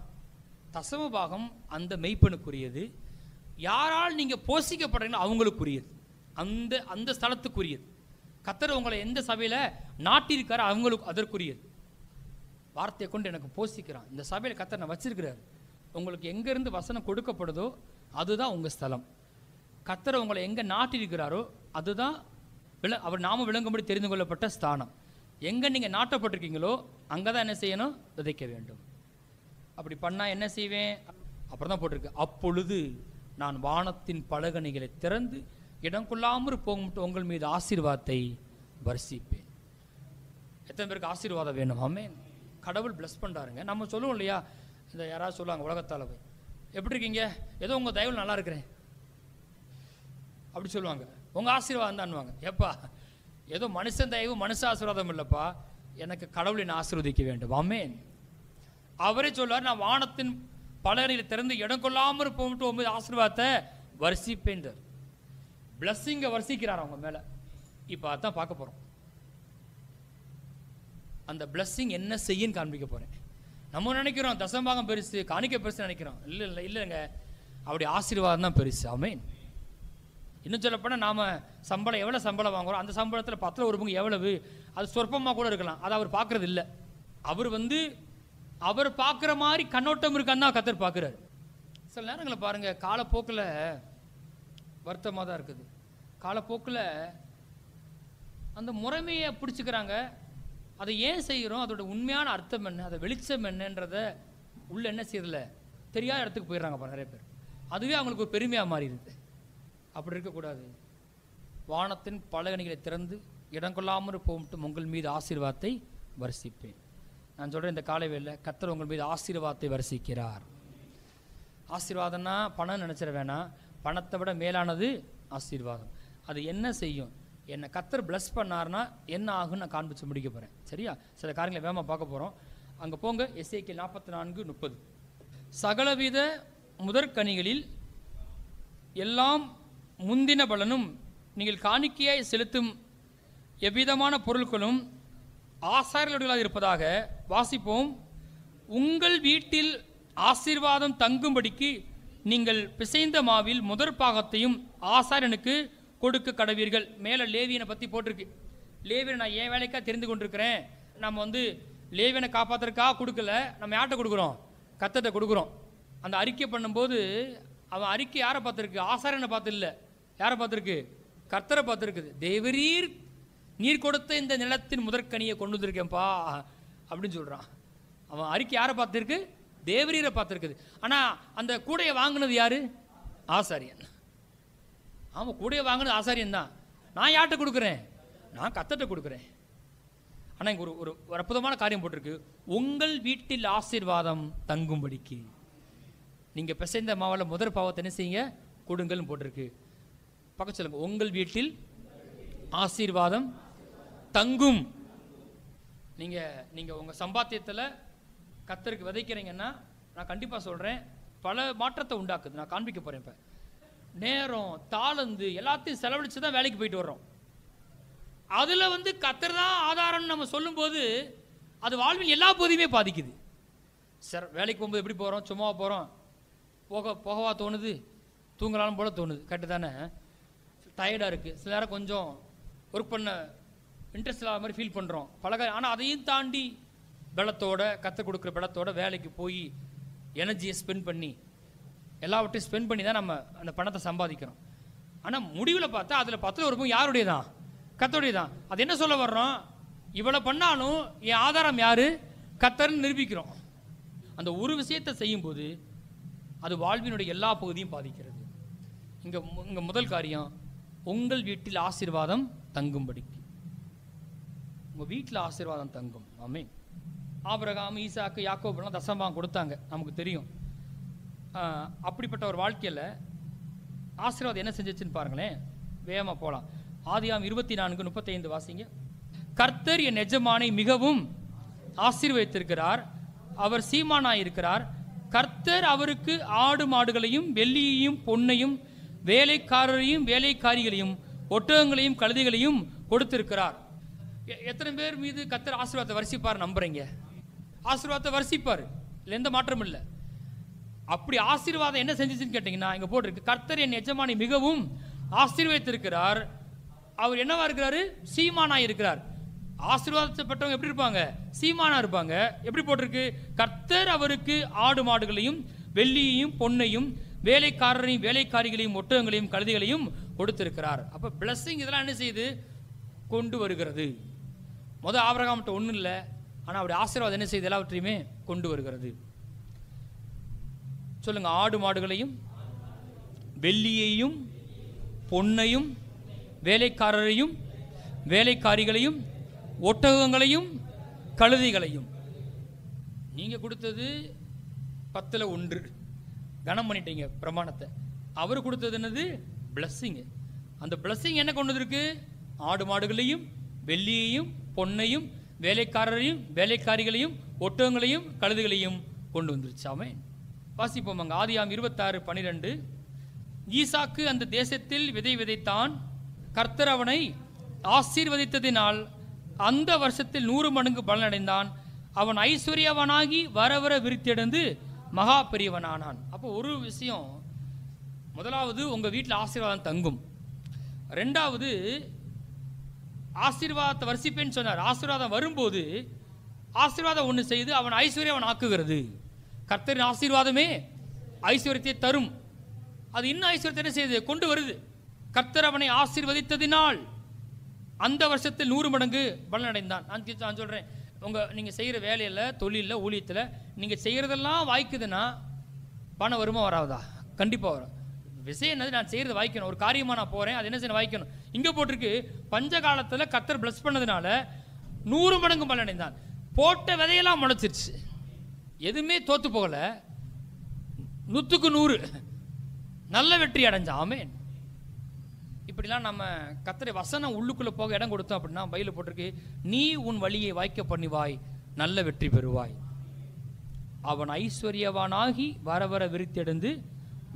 தசமபாகம் அந்த மெய்ப்பனுக்குரியது. யாரால் நீங்கள் போஷிக்கப்படுறீங்களோ அவங்களுக்குரியது, அந்த அந்த ஸ்தலத்துக்குரியது. கர்த்தர் உங்களை எந்த சபையில் நாட்டிருக்காரோ அவங்களுக்கு அதற்குரியது. வார்த்தையை கொண்டு எனக்கு போஷிக்கிறான். இந்த சபையில் கர்த்தர் நான் வச்சிருக்கிறார். உங்களுக்கு எங்கேருந்து வசனம் கொடுக்கப்படுதோ அதுதான் உங்கள் ஸ்தலம். கர்த்தர் உங்களை எங்கே நாட்டிருக்கிறாரோ அதுதான் அவர் நாம விளங்கும்படி தெரிந்து கொள்ளப்பட்ட ஸ்தானம். எங்கே நீங்கள் நாட்டப்பட்டிருக்கீங்களோ அங்கே தான் என்ன செய்யணும், விதைக்க வேண்டும். அப்படி பண்ணால் என்ன செய்வேன்? அப்புறம் தான் போட்டிருக்கு, அப்பொழுது நான் வானத்தின் பலகணிகளை திறந்து இடம் கொள்ளாமல் போகும்போது உங்கள் மீது ஆசீர்வாதத்தை வர்ஷிப்பேன். எத்தனை பேருக்கு ஆசீர்வாதம் வேணும்? ஆமென். கடவுள் பிளஸ் பண்ணுறாருங்க. நம்ம சொல்லுவோம் இல்லையா, இந்த யாராவது சொல்லுவாங்க உலகத்தால் போய், எப்படி இருக்கீங்க? ஏதோ உங்கள் தயவில் நல்லா இருக்கிறேன் அப்படி சொல்லுவாங்க. உங்கள் ஆசீர்வாதம் தான்வாங்க. எப்பா ஏதோ மனுஷன் தயவு மனுஷ ஆசீர்வாதம் இல்லைப்பா, எனக்கு கடவுளை நான் ஆசீர்வதிக்க வேண்டும். ஆமென். அவரே சொல்லுவார், நான் வானத்தின் பலகணியில் திறந்து இடம் கொள்ளாமல் போட்டு உங்கள் ஆசீர்வாதத்தை வர்ஷிப்பேன்றார். பிளஸ்ஸிங்கை வர்ஷிக்கிறார் அவங்க மேலே. இப்போ அதான் பார்க்க போகிறோம். அந்த பிளஸ்ஸிங் என்ன செய்யுன்னு காண்பிக்க போகிறேன். நம்ம நினைக்கிறோம் தசமபாகம் பெருசு, காணிக்க பெருசு நினைக்கிறோம். இல்லைங்க, அப்படி ஆசீர்வாதம் தான் பெருசு. ஆமென். இன்னும் சொல்லப்போனால் நாம் சம்பளம் எவ்வளோ சம்பளம் வாங்குகிறோம், அந்த சம்பளத்தில் 10ல் 1 பங்கு எவ்வளவு, அது சொற்பமாக கூட இருக்கலாம். அதை அவர் பார்க்கறது இல்லை. அவர் பார்க்குற மாதிரி கண்ணோட்டம் இருக்கான்னு தான் கர்த்தர் பார்க்குறாரு. சில நேரங்களில் பாருங்கள், காலப்போக்கில் வருத்தமாக தான் இருக்குது. காலப்போக்கில் அந்த முறைமையை பிடிச்சிக்கிறாங்க. அதை ஏன் செய்கிறோம், அதோட உண்மையான அர்த்தம் என்ன, அதை வெளிச்சம் என்னன்றத உள்ள என்ன செய்யறதில்ல, தெரியாத இடத்துக்கு போயிடுறாங்க நிறைய பேர். அதுவே அவங்களுக்கு ஒரு பெருமையாக மாறிடுது. அப்படி இருக்கக்கூடாது. வானத்தின் பலகணிகளை திறந்து இடம் கொள்ளாமல் போகட்டும் உங்கள் மீது ஆசீர்வாதத்தை வர்ஷிப்பேன். நான் சொல்கிறேன், இந்த காலை வேளையில கர்த்தர் உங்கள் மீது ஆசீர்வாதத்தை வர்ஷிக்கிறார். ஆசீர்வாதம்னா பணம் நினச்சிட வேணாம், பணத்தை விட மேலானது ஆசீர்வாதம். அது என்ன செய்யும், என்னை கர்த்தர் பிளஸ் பண்ணார்னா என்ன ஆகுன்னு நான் காண்பிச்சு முடிக்க போகிறேன். சரியா? சில காரியங்களை வேகமாக பார்க்க போகிறோம். அங்கே போங்க. எசேக்கியேல் 44:30. சகலவித முதற்கனிகளில் எல்லாம் முந்தின பலனும் நீங்கள் காணிக்கையாய் செலுத்தும் எவ்விதமான பொருட்களும் ஆசாரியர்களாக இருப்பதாக வாசிப்போம். உங்கள் வீட்டில் ஆசீர்வாதம் தங்கும்படிக்கு நீங்கள் பிசைந்த மாவில் முதற் பாகத்தையும் ஆசாரியனுக்கு கொடுக்க கடவீர்கள். மேலே லேவியனை பற்றி போட்டிருக்கு. லேவியனை நான் என் வேலைக்காக தெரிந்து கொண்டிருக்கிறேன். நம்ம லேவியனை காப்பாற்றுறதுக்காக கொடுக்கல, நம்ம யார்கிட்ட கொடுக்குறோம், கர்த்தர்ட்ட கொடுக்குறோம். அந்த அறிக்கை பண்ணும்போது அவன் அறிக்கை யாரை பார்த்துருக்கு, ஆசாரியனை பார்த்து இல்லை, யாரை பார்த்துருக்கு, கர்த்தரை பார்த்துருக்குது. தேவரீர் நீர் கொடுத்த இந்த நிலத்தின் முதற்கனியை கொண்டு வந்திருக்கேன்ப்பா அப்படின்னு சொல்கிறான். அவன் அறிக்கை யாரை பார்த்துருக்கு, தேவரீரை பார்த்துருக்குது. ஆனால் அந்த கூடையை வாங்கினது யாரு, ஆசாரியன். ஆமாம், கூடையை வாங்கினது ஆசாரியன் தான். நான் யார்கிட்ட கொடுக்குறேன், நான் கர்த்தர்ட்ட கொடுக்குறேன். ஆனால் இங்கே ஒரு அற்புதமான காரியம் போட்டிருக்கு, உங்கள் வீட்டில் ஆசீர்வாதம் தங்கும்படிக்கு. நீங்கள் பிசைந்த மாவில் முதற் பாவத்தை என்ன செய்யுங்க, கொடுங்கள்னு போட்டிருக்கு. பக்கம் சொல்லுங்க, உங்கள் வீட்டில் ஆசீர்வாதம் தங்கும். நீங்கள் உங்கள் சம்பாத்தியத்தில் கர்த்தருக்கு விதைக்கிறீங்கன்னா நான் கண்டிப்பாக சொல்கிறேன், பல மாற்றத்தை உண்டாக்குது. நான் காண்பிக்க போகிறேன். இப்போ நேரம் தாளந்து எல்லாத்தையும் செலவழித்து தான் வேலைக்கு போயிட்டு வர்றோம். அதில் கர்த்தர் தான் ஆதாரம்னு நம்ம சொல்லும்போது அது வாழ்வின் எல்லா பகுதியுமே பாதிக்குது. சார் வேலைக்கு போகும்போது எப்படி போகிறோம், சும்மா போகிறோம், போகவா தோணுது, தூங்கலாலும் போல தோணுது. கரெக்டு தானே? டயர்டாக இருக்குது, சில நேரம் கொஞ்சம் ஒர்க் பண்ண இன்ட்ரெஸ்ட் இல்லாத மாதிரி ஃபீல் பண்ணுறோம் பழக. ஆனால் அதையும் தாண்டி பலத்தோட, கற்றுக் கொடுக்குற பலத்தோட வேலைக்கு போய் எனர்ஜியை ஸ்பெண்ட் பண்ணி எல்லாவற்றையும் ஸ்பெண்ட் பண்ணி தான் நம்ம அந்த பணத்தை சம்பாதிக்கிறோம். ஆனால் முடிவில் பார்த்தா அதில் 10ல் 1 பங்கு யாருடைய தான், கர்த்தருடைய தான். அது என்ன சொல்ல வர்றோம், இவ்வளவு பண்ணாலும் என் ஆதாரம் யாரு? கர்த்தர்னு நிரூபிக்கிறோம். அந்த ஒரு விஷயத்தை செய்யும்போது அது வாழ்வினுடைய எல்லா பகுதியும் பாதிக்கிறது. இங்க முதல் காரியம், உங்கள் வீட்டில் ஆசீர்வாதம் தங்கும்படிக்கு. உங்க வீட்டில் ஆசீர்வாதம் தங்கும். ஆமென். ஆபிரகாம், ஈசாக்கு, யாக்கோபுலாம் தசமபாகம் கொடுத்தாங்க, நமக்கு தெரியும். அப்படிப்பட்ட ஒரு வாழ்க்கையில் ஆசீர்வாதம் என்ன செஞ்சிச்சுன்னு பாருங்களேன். வேகமாக போகலாம். ஆதியாகமம் 24:35 வாசிங்க. கர்த்தர் என் எஜமானை மிகவும் ஆசீர்வதித்திருக்கிறார், அவர் சீமானாயிருக்கிறார். கர்த்தர் அவருக்கு ஆடு மாடுகளையும் வெள்ளியையும் பொன்னையும் வேலைக்காரரையும் வேலைக்காரிகளையும் ஒட்டகங்களையும் கழுதைகளையும் கொடுத்திருக்கிறார். எத்தனை பேர் மீது கர்த்தர் ஆசீர்வாதத்தை வரிசிப்பார் நம்புறீங்க? ஆசீர்வாதத்தை வரிசிப்பார், இல்லை எந்த மாற்றம் இல்லை. அப்படி ஆசீர்வாதம் என்ன செஞ்சிச்சுன்னு கேட்டீங்கன்னா, இங்க போட்டிருக்கு, கர்த்தர் என் எஜமானை மிகவும் ஆசீர்வதித்திருக்கிறார், அவர் என்னவா இருக்கிறாரு? சீமானா இருக்கிறார். ஆசீர்வாதப்பட்டவங்க எப்படி இருப்பாங்க? சீமானா இருப்பாங்க. எப்படி போட்டிருக்கு? கர்த்தர் அவருக்கு ஆடு மாடுகளையும் வெள்ளியையும் பொன்னையும் வேலைக்காரரையும் வேலைக்காரிகளையும் ஒட்டகங்களையும் கழுதைகளையும் கொடுத்திருக்கிறார். அப்ப பிளஸிங் இதெல்லாம் என்ன செய்யுது? கொண்டு வருகிறது. முதல் ஆபிரகாம்கிட்ட ஒன்றும் இல்லை, ஆனால் அவருடைய ஆசீர்வாதம் என்ன செய்யுது? எல்லாவற்றையுமே கொண்டு வருகிறது. சொல்லுங்க. ஆடு மாடுகளையும் வெள்ளியையும் பொன்னையும் வேலைக்காரரையும் வேலைக்காரிகளையும் ஒட்டகங்களையும் கழுதைகளையும். நீங்க கொடுத்தது 10 கனம் பண்ணிட்டீங்க பிரமாணத்தை. அவர் கொடுத்தது என்னது? பிளஸ்ஸிங். அந்த பிளஸ்ஸிங் என்ன கொண்டு இருக்கு? ஆடு மாடுகளையும் வெள்ளியையும் பொன்னையும் வேலைக்காரரையும் வேலைக்காரிகளையும் ஒட்டகங்களையும் கழுதைகளையும் கொண்டு வந்துருச்சு. ஆமென். வாசிப்போம். அங்க ஆதியாகமம் 26:12. ஈசாக்கு அந்த தேசத்தில் விதை விதைத்தான், கர்த்தர் அவனை ஆசீர்வதித்ததினால் அந்த வருஷத்தில் 100 மடங்கு பலனடைந்தான். அவன் ஐஸ்வர்யவனாகி வர வர விருத்தியடைந்து மகா பெரியவனானான். அப்போ ஒரு விஷயம், முதலாவது உங்க வீட்டில் ஆசீர்வாதம் தங்கும். ரெண்டாவது, ஆசீர்வாதத்தை வரிசிப்பேன்னு சொன்னார். ஆசீர்வாதம் வரும்போது ஆசீர்வாதம் ஒன்று செய்து அவன் ஐஸ்வர்யவன் ஆக்குகிறது. கர்த்தரின் ஆசீர்வாதமே ஐஸ்வர்யத்தை தரும். அது இன்னும் ஐஸ்வர்யத்தை என்ன செய்யுது? கொண்டு வருது. கர்த்தர் அவனை ஆசீர்வதித்ததினால் அந்த வருஷத்தில் 100 மடங்கு பலனடைந்தான். நான் சொல்றேன், நீங்க செய்யற வேலையில, தொழில, ஊழியத்தில் நீங்க செய்யறதெல்லாம் வாய்க்குதுன்னா பணம் வருமா வராதா? கண்டிப்பா வரும். விஷயம் என்னது? நான் செய்யறது வாய்க்கணும். ஒரு காரியமா நான் போறேன், அது என்ன செய்ய வாய்க்கணும். இங்க போட்டிருக்கு, பஞ்ச காலத்துல கர்த்தர் பிளஸ் பண்ணதுனால 100 மடங்கு பலனடைந்தான். போட்ட விதையெல்லாம் முளைச்சிருச்சு, எதுவுமே தோத்து போகல, 100க்கு 100 நல்ல வெற்றி அடைஞ்சான். ஆமென். இப்படிலாம் நம்ம கர்த்தருடைய வசனம் உள்ளுக்குள்ள போக இடம் கொடுத்தோம் அப்படின்னா, பைபிள்ல போட்டிருக்கு, நீ உன் வழியை வாய்க்க பண்ணிவாய், நல்ல வெற்றி பெறுவாய். அவன் ஐஸ்வர்யவானாகி வர வர விருத்தியடைந்து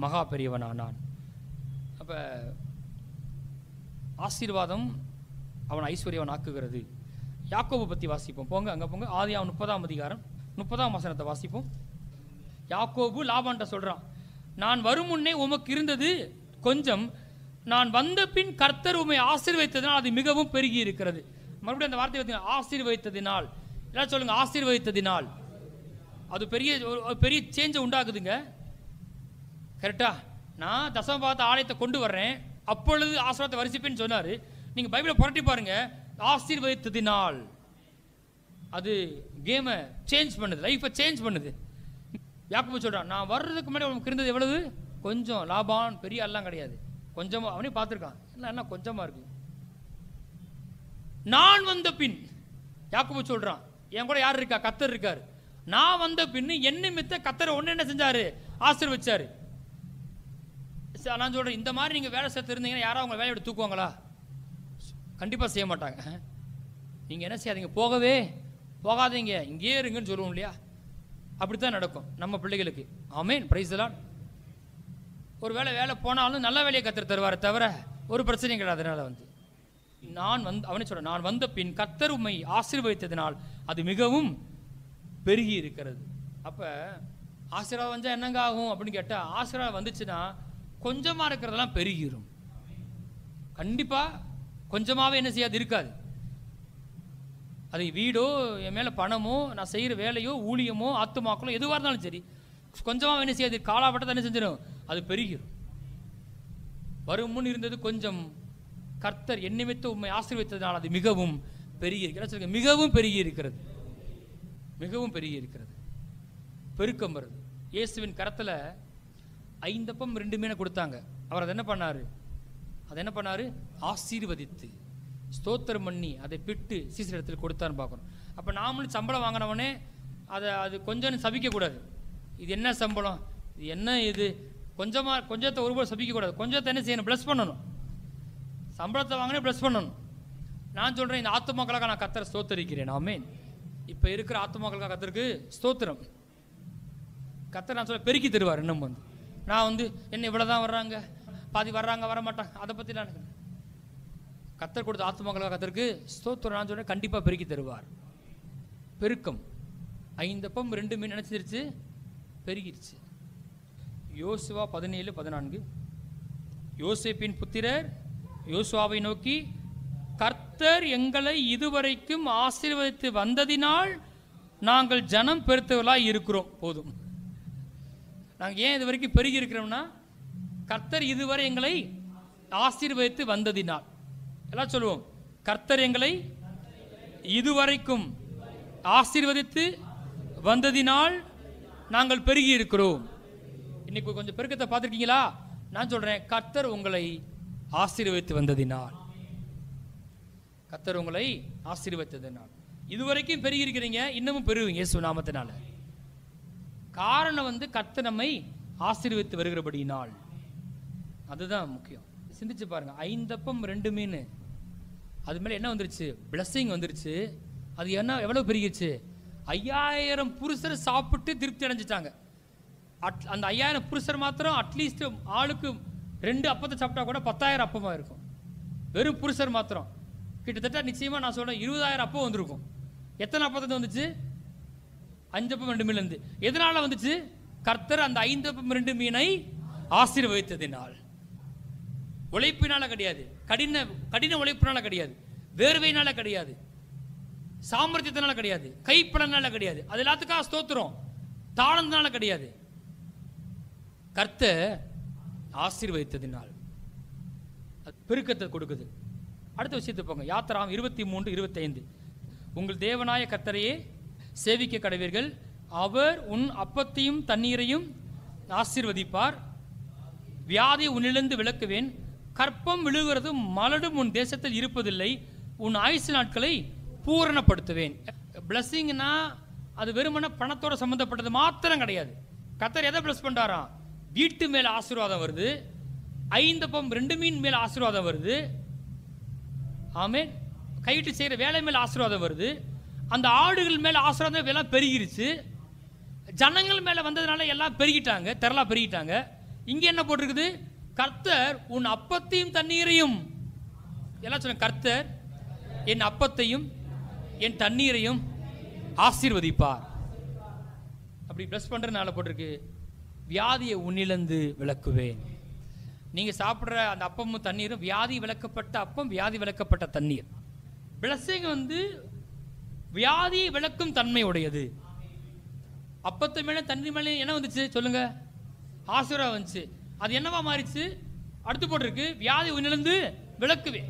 மகா பெரியவனானான். அப்ப ஆசீர்வாதம் அவன் ஐஸ்வர்யவன் ஆக்குகிறது. யாக்கோபு பத்தி வாசிப்போம். போங்க, அங்க போங்க. ஆதியாகமம் 30:30 வசனத்தை வாசிப்போம். யாக்கோபு லாபான்ட்ட சொல்றான், நான் வரும் முன்னே உமக்கு இருந்தது கொஞ்சம், நான் வந்த பின் கர்த்தர் உம்மை ஆசீர்வதித்ததினால் அது மிகவும் பெருகி இருக்கிறது. மறுபடியும் அந்த வார்த்தை ஆசீர்வதித்ததினால். எல்லாம் சொல்லுங்க, ஆசீர்வதித்ததினால். அது பெரிய சேஞ்சை உண்டாக்குதுங்க. கரெக்டா? நான் தசமபாகத்தை ஆலயத்தை கொண்டு வர்றேன், அப்பொழுது ஆசீர்வாதத்தை வரிசிப்பேன்னு சொன்னாரு. நீங்க பைபிளை புரட்டி பாருங்க, ஆசீர்வதித்ததினால் அது கேமை சேஞ்ச் பண்ணுது, லைஃபை சேஞ்ச் பண்ணுது. யாக்கோபு சொல்றான், நான் வர்றதுக்கு முன்னாடி உனக்கு இருந்தது எவ்வளவு? கொஞ்சம். லாபான் பெரிய எல்லாம் கிடையாது, கொஞ்சமா. அவனே பார்த்துருக்கான், என்ன கொஞ்சமா இருக்கு. நான் வந்த பின், யாக்கோபு சொல்றான், என் கூட யார் இருக்கா? கர்த்தர் இருக்காரு. நான் வந்த பின் என்ன மித்த கர்த்தர் ஒன்னு என்ன செஞ்சாரு? ஆசீர்வதிச்சாரு. நான் சொல்றேன், இந்த மாதிரி நீங்க வேலை சேர்த்து இருந்தீங்கன்னா யாராவது உங்க வேலையை தூக்குவாங்களா? கண்டிப்பா செய்ய மாட்டாங்க. நீங்க என்ன செய்யாதீங்க, போகாதீங்க, இங்கே இருங்கன்னு சொல்லுவோம் இல்லையா? அப்படித்தான் நடக்கும் நம்ம பிள்ளைகளுக்கு. ஆமென், பிரைஸ் தி லார்ட். ஒரு வேலை போனாலும் நல்ல வேலையை கர்த்தர் தருவாரே தவிர ஒரு பிரச்சனையும் கிடையாது. அதனால அவனே சொல்றேன், நான் வந்த பின் கர்த்தர் உம்மை ஆசீர்வதித்ததினால் அது மிகவும் பெருகி இருக்கிறது. அப்ப ஆசீர்வாதம் வந்தா என்னங்க ஆகும் அப்படின்னு கேட்டா, ஆசீர்வாதம் வந்துச்சுன்னா கொஞ்சமா இருக்கிறதெல்லாம் பெருகிரும். கண்டிப்பா கொஞ்சமாவே என்ன செய்யாது? இருக்காது. அது வீடோ, என் மேல பணமோ, நான் செய்யற வேலையோ, ஊழியமோ, ஆத்துமாக்களோ, எதுவாக இருந்தாலும் சரி, கொஞ்சமா என்ன செய்யாது? காலாபட்டத்தை என்ன செஞ்சிடும்? அது பெருகிரும். வரும் முன் இருந்தது கொஞ்சம், கர்த்தர் என் நிமித்தம் உம்மை ஆசீர்வதித்ததினால் அது மிகவும் பெருகி இருக்கிறது. மிகவும் பெருகி இருக்கிறது, மிகவும் பெருகி இருக்கிறது. பெருக்கம் வருது. இயேசுவின் கரத்தில் 5 அப்பம் 2 மீனை கொடுத்தாங்க. அவர் அதை என்ன பண்ணாரு? ஆசீர்வதித்து ஸ்தோத்திரம் பண்ணி அதை பிட்டு சீசர் இடத்துல கொடுத்தான்னு பார்க்கணும். அப்போ நாமளும் சம்பளம் வாங்கினவனே அது கொஞ்சம் சபிக்கக்கூடாது. இது என்ன சம்பளம், இது என்ன, இது கொஞ்சத்தை ஒருபோது சபிக்கக்கூடாது. கொஞ்சத்தை என்ன செய்யணும்? ப்ளஸ் பண்ணணும். சம்பளத்தை வாங்கினே ப்ளஸ் பண்ணணும். நான் சொல்கிறேன், இந்த ஆத்துமாக்களுக்காக நான் கர்த்தரை ஸ்தோத்தரிக்கிறேன். ஆமென். இப்போ இருக்கிற ஆத்துமாக்களுக்காக கர்த்தருக்கு ஸ்தோத்திரம். கர்த்தர் நான் சொல்ல பெருக்கி தருவார். இன்னும் நான் என்ன இவ்வளோ தான் வர்றாங்க, பாதி வர்றாங்க, வர மாட்டாங்க, அதை பற்றி நான் கர்த்தர் கொடுத்த ஆத்துமாக்களுக்காக கர்த்தருக்கு ஸ்தோத்திரம். நான் சொல்கிறேன், கண்டிப்பாக பெருக்கி தருவார். பெருக்கம். 5 அப்பம் 2 மீன் நினச்சிருச்சு, பெருகிருச்சு. யோசுவா 17:14. யோசேப்பின் புத்திரர் யோசுவாவை நோக்கி, கர்த்தர் எங்களை இதுவரைக்கும் ஆசீர்வதித்து வந்ததினால் நாங்கள் ஜனம் பெருத்தவர்களாக இருக்கிறோம். போதும். நாங்கள் ஏன் இது வரைக்கும் பெருகி இருக்கிறோம்னா, கர்த்தர் இதுவரை எங்களை ஆசீர்வதித்து வந்ததினால். எல்லாம் சொல்லுவோம், கர்த்தர் எங்களை இதுவரைக்கும் ஆசீர்வதித்து வந்ததினால் நாங்கள் பெருகி இருக்கிறோம். இன்னைக்கு கொஞ்சம் பெருக்கத்தை பார்த்துருக்கீங்களா? நான் சொல்றேன், கர்த்தர் உங்களை ஆசீர்வதித்து வந்ததினால், கர்த்தர் உங்களை ஆசீர்வதித்ததினால் இதுவரைக்கும் பெருகி இருக்கிறீங்க, இன்னமும் பெருகுவீங்க இயேசு நாமத்தினால. காரணம் கர்த்தர் நம்மை ஆசீர்வதித்து வருகிறபடியினால். அதுதான் முக்கியம். சிந்திச்சு பாருங்க. 5 அப்பம் 2 மீன், அது மேலே என்ன வந்துருச்சு? பிளஸ்ஸிங் வந்துருச்சு. அது என்ன எவ்வளவு பெருகிருச்சு? 5000 புருஷர் சாப்பிட்டு திருப்தி அடைஞ்சிட்டாங்க. அந்த 5000 புருஷர் மாத்திரம் அட்லீஸ்ட் ஆளுக்கு 2 அப்பத்தை சாப்பிட்டா கூட 10,000 அப்பமாக இருக்கும். வெறும் புருஷர் மாத்திரம் கிட்டத்தட்ட நிச்சயமாக நான் சொல்றேன் 20,000 அப்பம் வந்திருக்கும். எத்தனை அப்பத்தை வந்துச்சு? 5 அப்பம் 2 மீன்லேருந்து. எதனால வந்துச்சு? கர்த்தர் அந்த 5 அப்பம் 2 மீனை ஆசீர்வதித்ததினால். உழைப்பினால கிடையாது, கடின உழைப்பினால கிடையாது, வேர்வையினால கிடையாது, சாமர்த்தியத்தினால கிடையாது, கைப்படனால கிடையாது, அது எல்லாத்துக்காக ஸ்தோத்திரம், தாளத்தினால கிடையாது, கர்த்தர் ஆசீர்வதித்ததினால். பெருக்கத்தை கொடுக்குது. அடுத்த விஷயத்தை போங்க. யாத்திராம் 23:25. உங்கள் தேவனாய கர்த்தரையே சேவிக்க கடவீர்கள், அவர் உன் அப்பத்தையும் தண்ணீரையும் ஆசீர்வதிப்பார், வியாதியை உன்னிலிருந்து விலக்குவேன், கற்பம் விழுகிறது மலடும் உன் தேசத்தில் இருப்பதில்லை, உன் ஆயுசு நாட்களை பூரணப்படுத்துவேன். பிளஸ்ஸிங்னா அது வெறுமன பணத்தோட சம்பந்தப்பட்டது மாத்திரம் கிடையாது. கர்த்தர் எதை பிளஸ் பண்றாராம்? வீட்டு மேல ஆசீர்வாதம் வருது, 5 அப்பம் 2 மீன் மேல ஆசீர்வாதம் வருது. ஆமென். கையிட்டு செய்யற வேலை மேல ஆசீர்வாதம் வருது. அந்த ஆடுகள் மேல ஆசீர்வாதம் எல்லாம் பெருகிருச்சு. ஜனங்கள் மேல வந்ததுனால எல்லாம் பெருகிட்டாங்க, திரளா பெருகிட்டாங்க. இங்க என்ன போட்டிருக்குது? கர்த்தர் உன் அப்பத்தையும் தண்ணீரையும், எல்லாம் சொல்லுங்க, கர்த்தர் என் அப்பத்தையும் என் தண்ணீரையும் ஆசீர்வதிப்பார். அப்படி பிளஸ் பண்றதுனால போட்டிருக்கு, வியாதியை உன்னிலிருந்து விலக்குவேன். நீங்க சாப்பிட்ற அந்த அப்பமும் தண்ணீரும் வியாதி விலக்கப்பட்ட அப்பம், வியாதி விலக்கப்பட்ட தண்ணீர். பிளஸ்ஸிங் வியாதியை விளக்கும் தன்மை உடையது. அப்பத்தை மேலே தண்ணீர் மேலே என்ன வந்துச்சு சொல்லுங்க? ஆசீர்வாதம் வந்துச்சு. அது என்னவா மாறிச்சு? அடுத்து போட்டிருக்கு, வியாதி உன்னிலிருந்து விலக்குவேன்.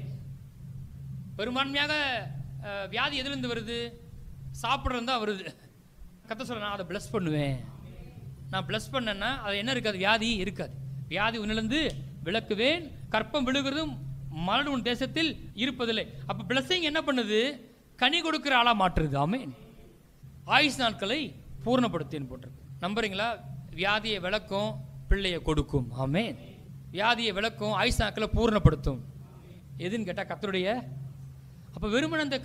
பெரும்பான்மையாக வியாதி எதிலிருந்து வருது? சாப்பிட்றது தான் வருது. கத்த சொல்ல, நான் அதை பிளஸ் பண்ணுவேன். நான் பிளஸ் பண்ணேன்னா அது என்ன இருக்காது? வியாதி இருக்காது. வியாதி உன்னிலிருந்து விலக்குவேன், கற்பம் விழுகிறதும் மலடும் உன் தேசத்தில் இருப்பதில்லை. அப்ப பிளஸிங் என்ன பண்ணுது? கனி கொடுக்கிற ஆளா மாற்றுது. ஆமென். ஆயுசு நாட்களை பூர்ணப்படுத்தேன்னு போட்டிருக்கு. நம்புறீங்களா? வியாதியை விளக்கும், பிள்ளையை கொடுக்கும். ஆமென். வியாதியை விளக்கும், ஆயுசு நாட்களை பூர்ணப்படுத்தும். எதுன்னு கேட்டா கர்த்தருடைய. அப்ப வெறுமனே அந்த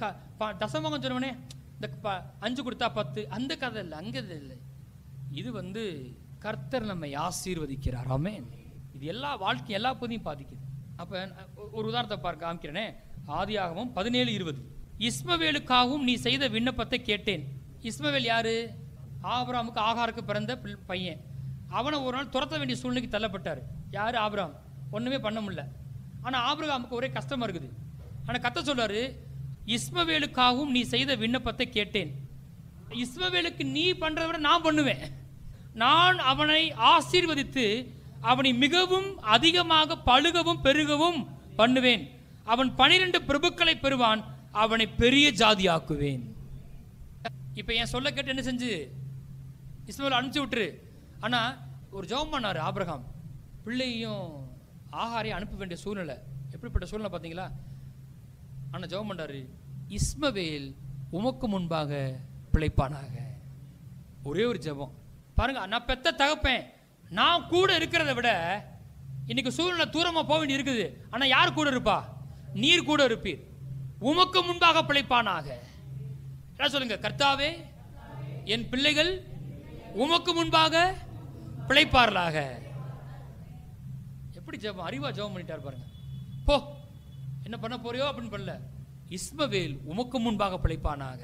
தசமகம் சொன்னவனே இந்த 5 கொடுத்தா 10 அந்த கதை இல்லை, அங்க இல்லை. இது கர்த்தர் நம்மை ஆசீர்வதிக்கிறார். ஆமென். இது எல்லா வாழ்க்கை எல்லா பகுதியும் பாதிக்குது. அப்ப ஒரு உதாரணத்தை பார்க்க காமிக்கிறேனே. ஆதியாகமம் 17:20. இஸ்மவேலுக்காகவும் நீ செய்த விண்ணப்பத்தை கேட்டேன். இஸ்மவேல் யாரு? ஆபிரகாமுக்கு ஆகாருக்கு பிறந்த பையன். அவனை ஒரு நாள் துரத்த வேண்டிய சூழ்நிலைக்கு தள்ளப்பட்டார். யாரு? ஆபிரகாம். ஒண்ணுமே பண்ண முடியல. ஆனா ஆபிரகாமுக்கு ஒரே கஷ்டமா இருக்குது. ஆனா கர்த்தர் சொல்றாரு, இஸ்மவேலுக்காகவும் நீ செய்த விண்ணப்பத்தை கேட்டேன். இஸ்மவேலுக்கு நீ பண்றதை விட நான் பண்ணுவேன். நான் அவனை ஆசீர்வதித்து அவனை மிகவும் அதிகமாக பழுகவும் பெருகவும் பண்ணுவேன். அவன் 12 பிரபுக்களை பெறுவான். அவனை பெரிய ஜாதி ஆக்குவேன். இப்ப என் சொல்ல கேட்டு என்ன செஞ்சு இஸ்மவேல் அனுப்பிச்சு விட்டுரு. ஆனா ஒரு ஜெபம் பண்ணாரு ஆபிரகாம், பிள்ளையும் ஆகாரையும் அனுப்ப வேண்டிய சூழ்நிலை. எப்படிப்பட்ட சூழ்நிலை பார்த்தீங்களா? ஆனா ஜெபம் பண்ணாரு, இஸ்மவேல் உமக்கு முன்பாக பிழைப்பானாக. ஒரே ஒரு ஜெபம் பாருங்க. நான் பெத்த தகப்பேன், நான் கூட இருக்கிறத விட இன்னைக்கு சூழ்நிலை தூரமா போக வேண்டி இருக்குது. ஆனா யார் கூட இருப்பா? நீர் கூட இருப்பீர். உமக்கு முன்பாக பிழைப்பானாக. என்ன சொல்லுங்க? கர்த்தாவே, என் பிள்ளைகள் உமக்கு முன்பாக பிழைப்பார்களாக. எப்படி ஜெபம், அறிவா ஜெபம் பண்ணிட்டார் பாருங்க. போ, என்ன பண்ண போறியோ அப்படின்னு பண்ணல. இஸ்மவேல் உமக்கு முன்பாக பிழைப்பானாக.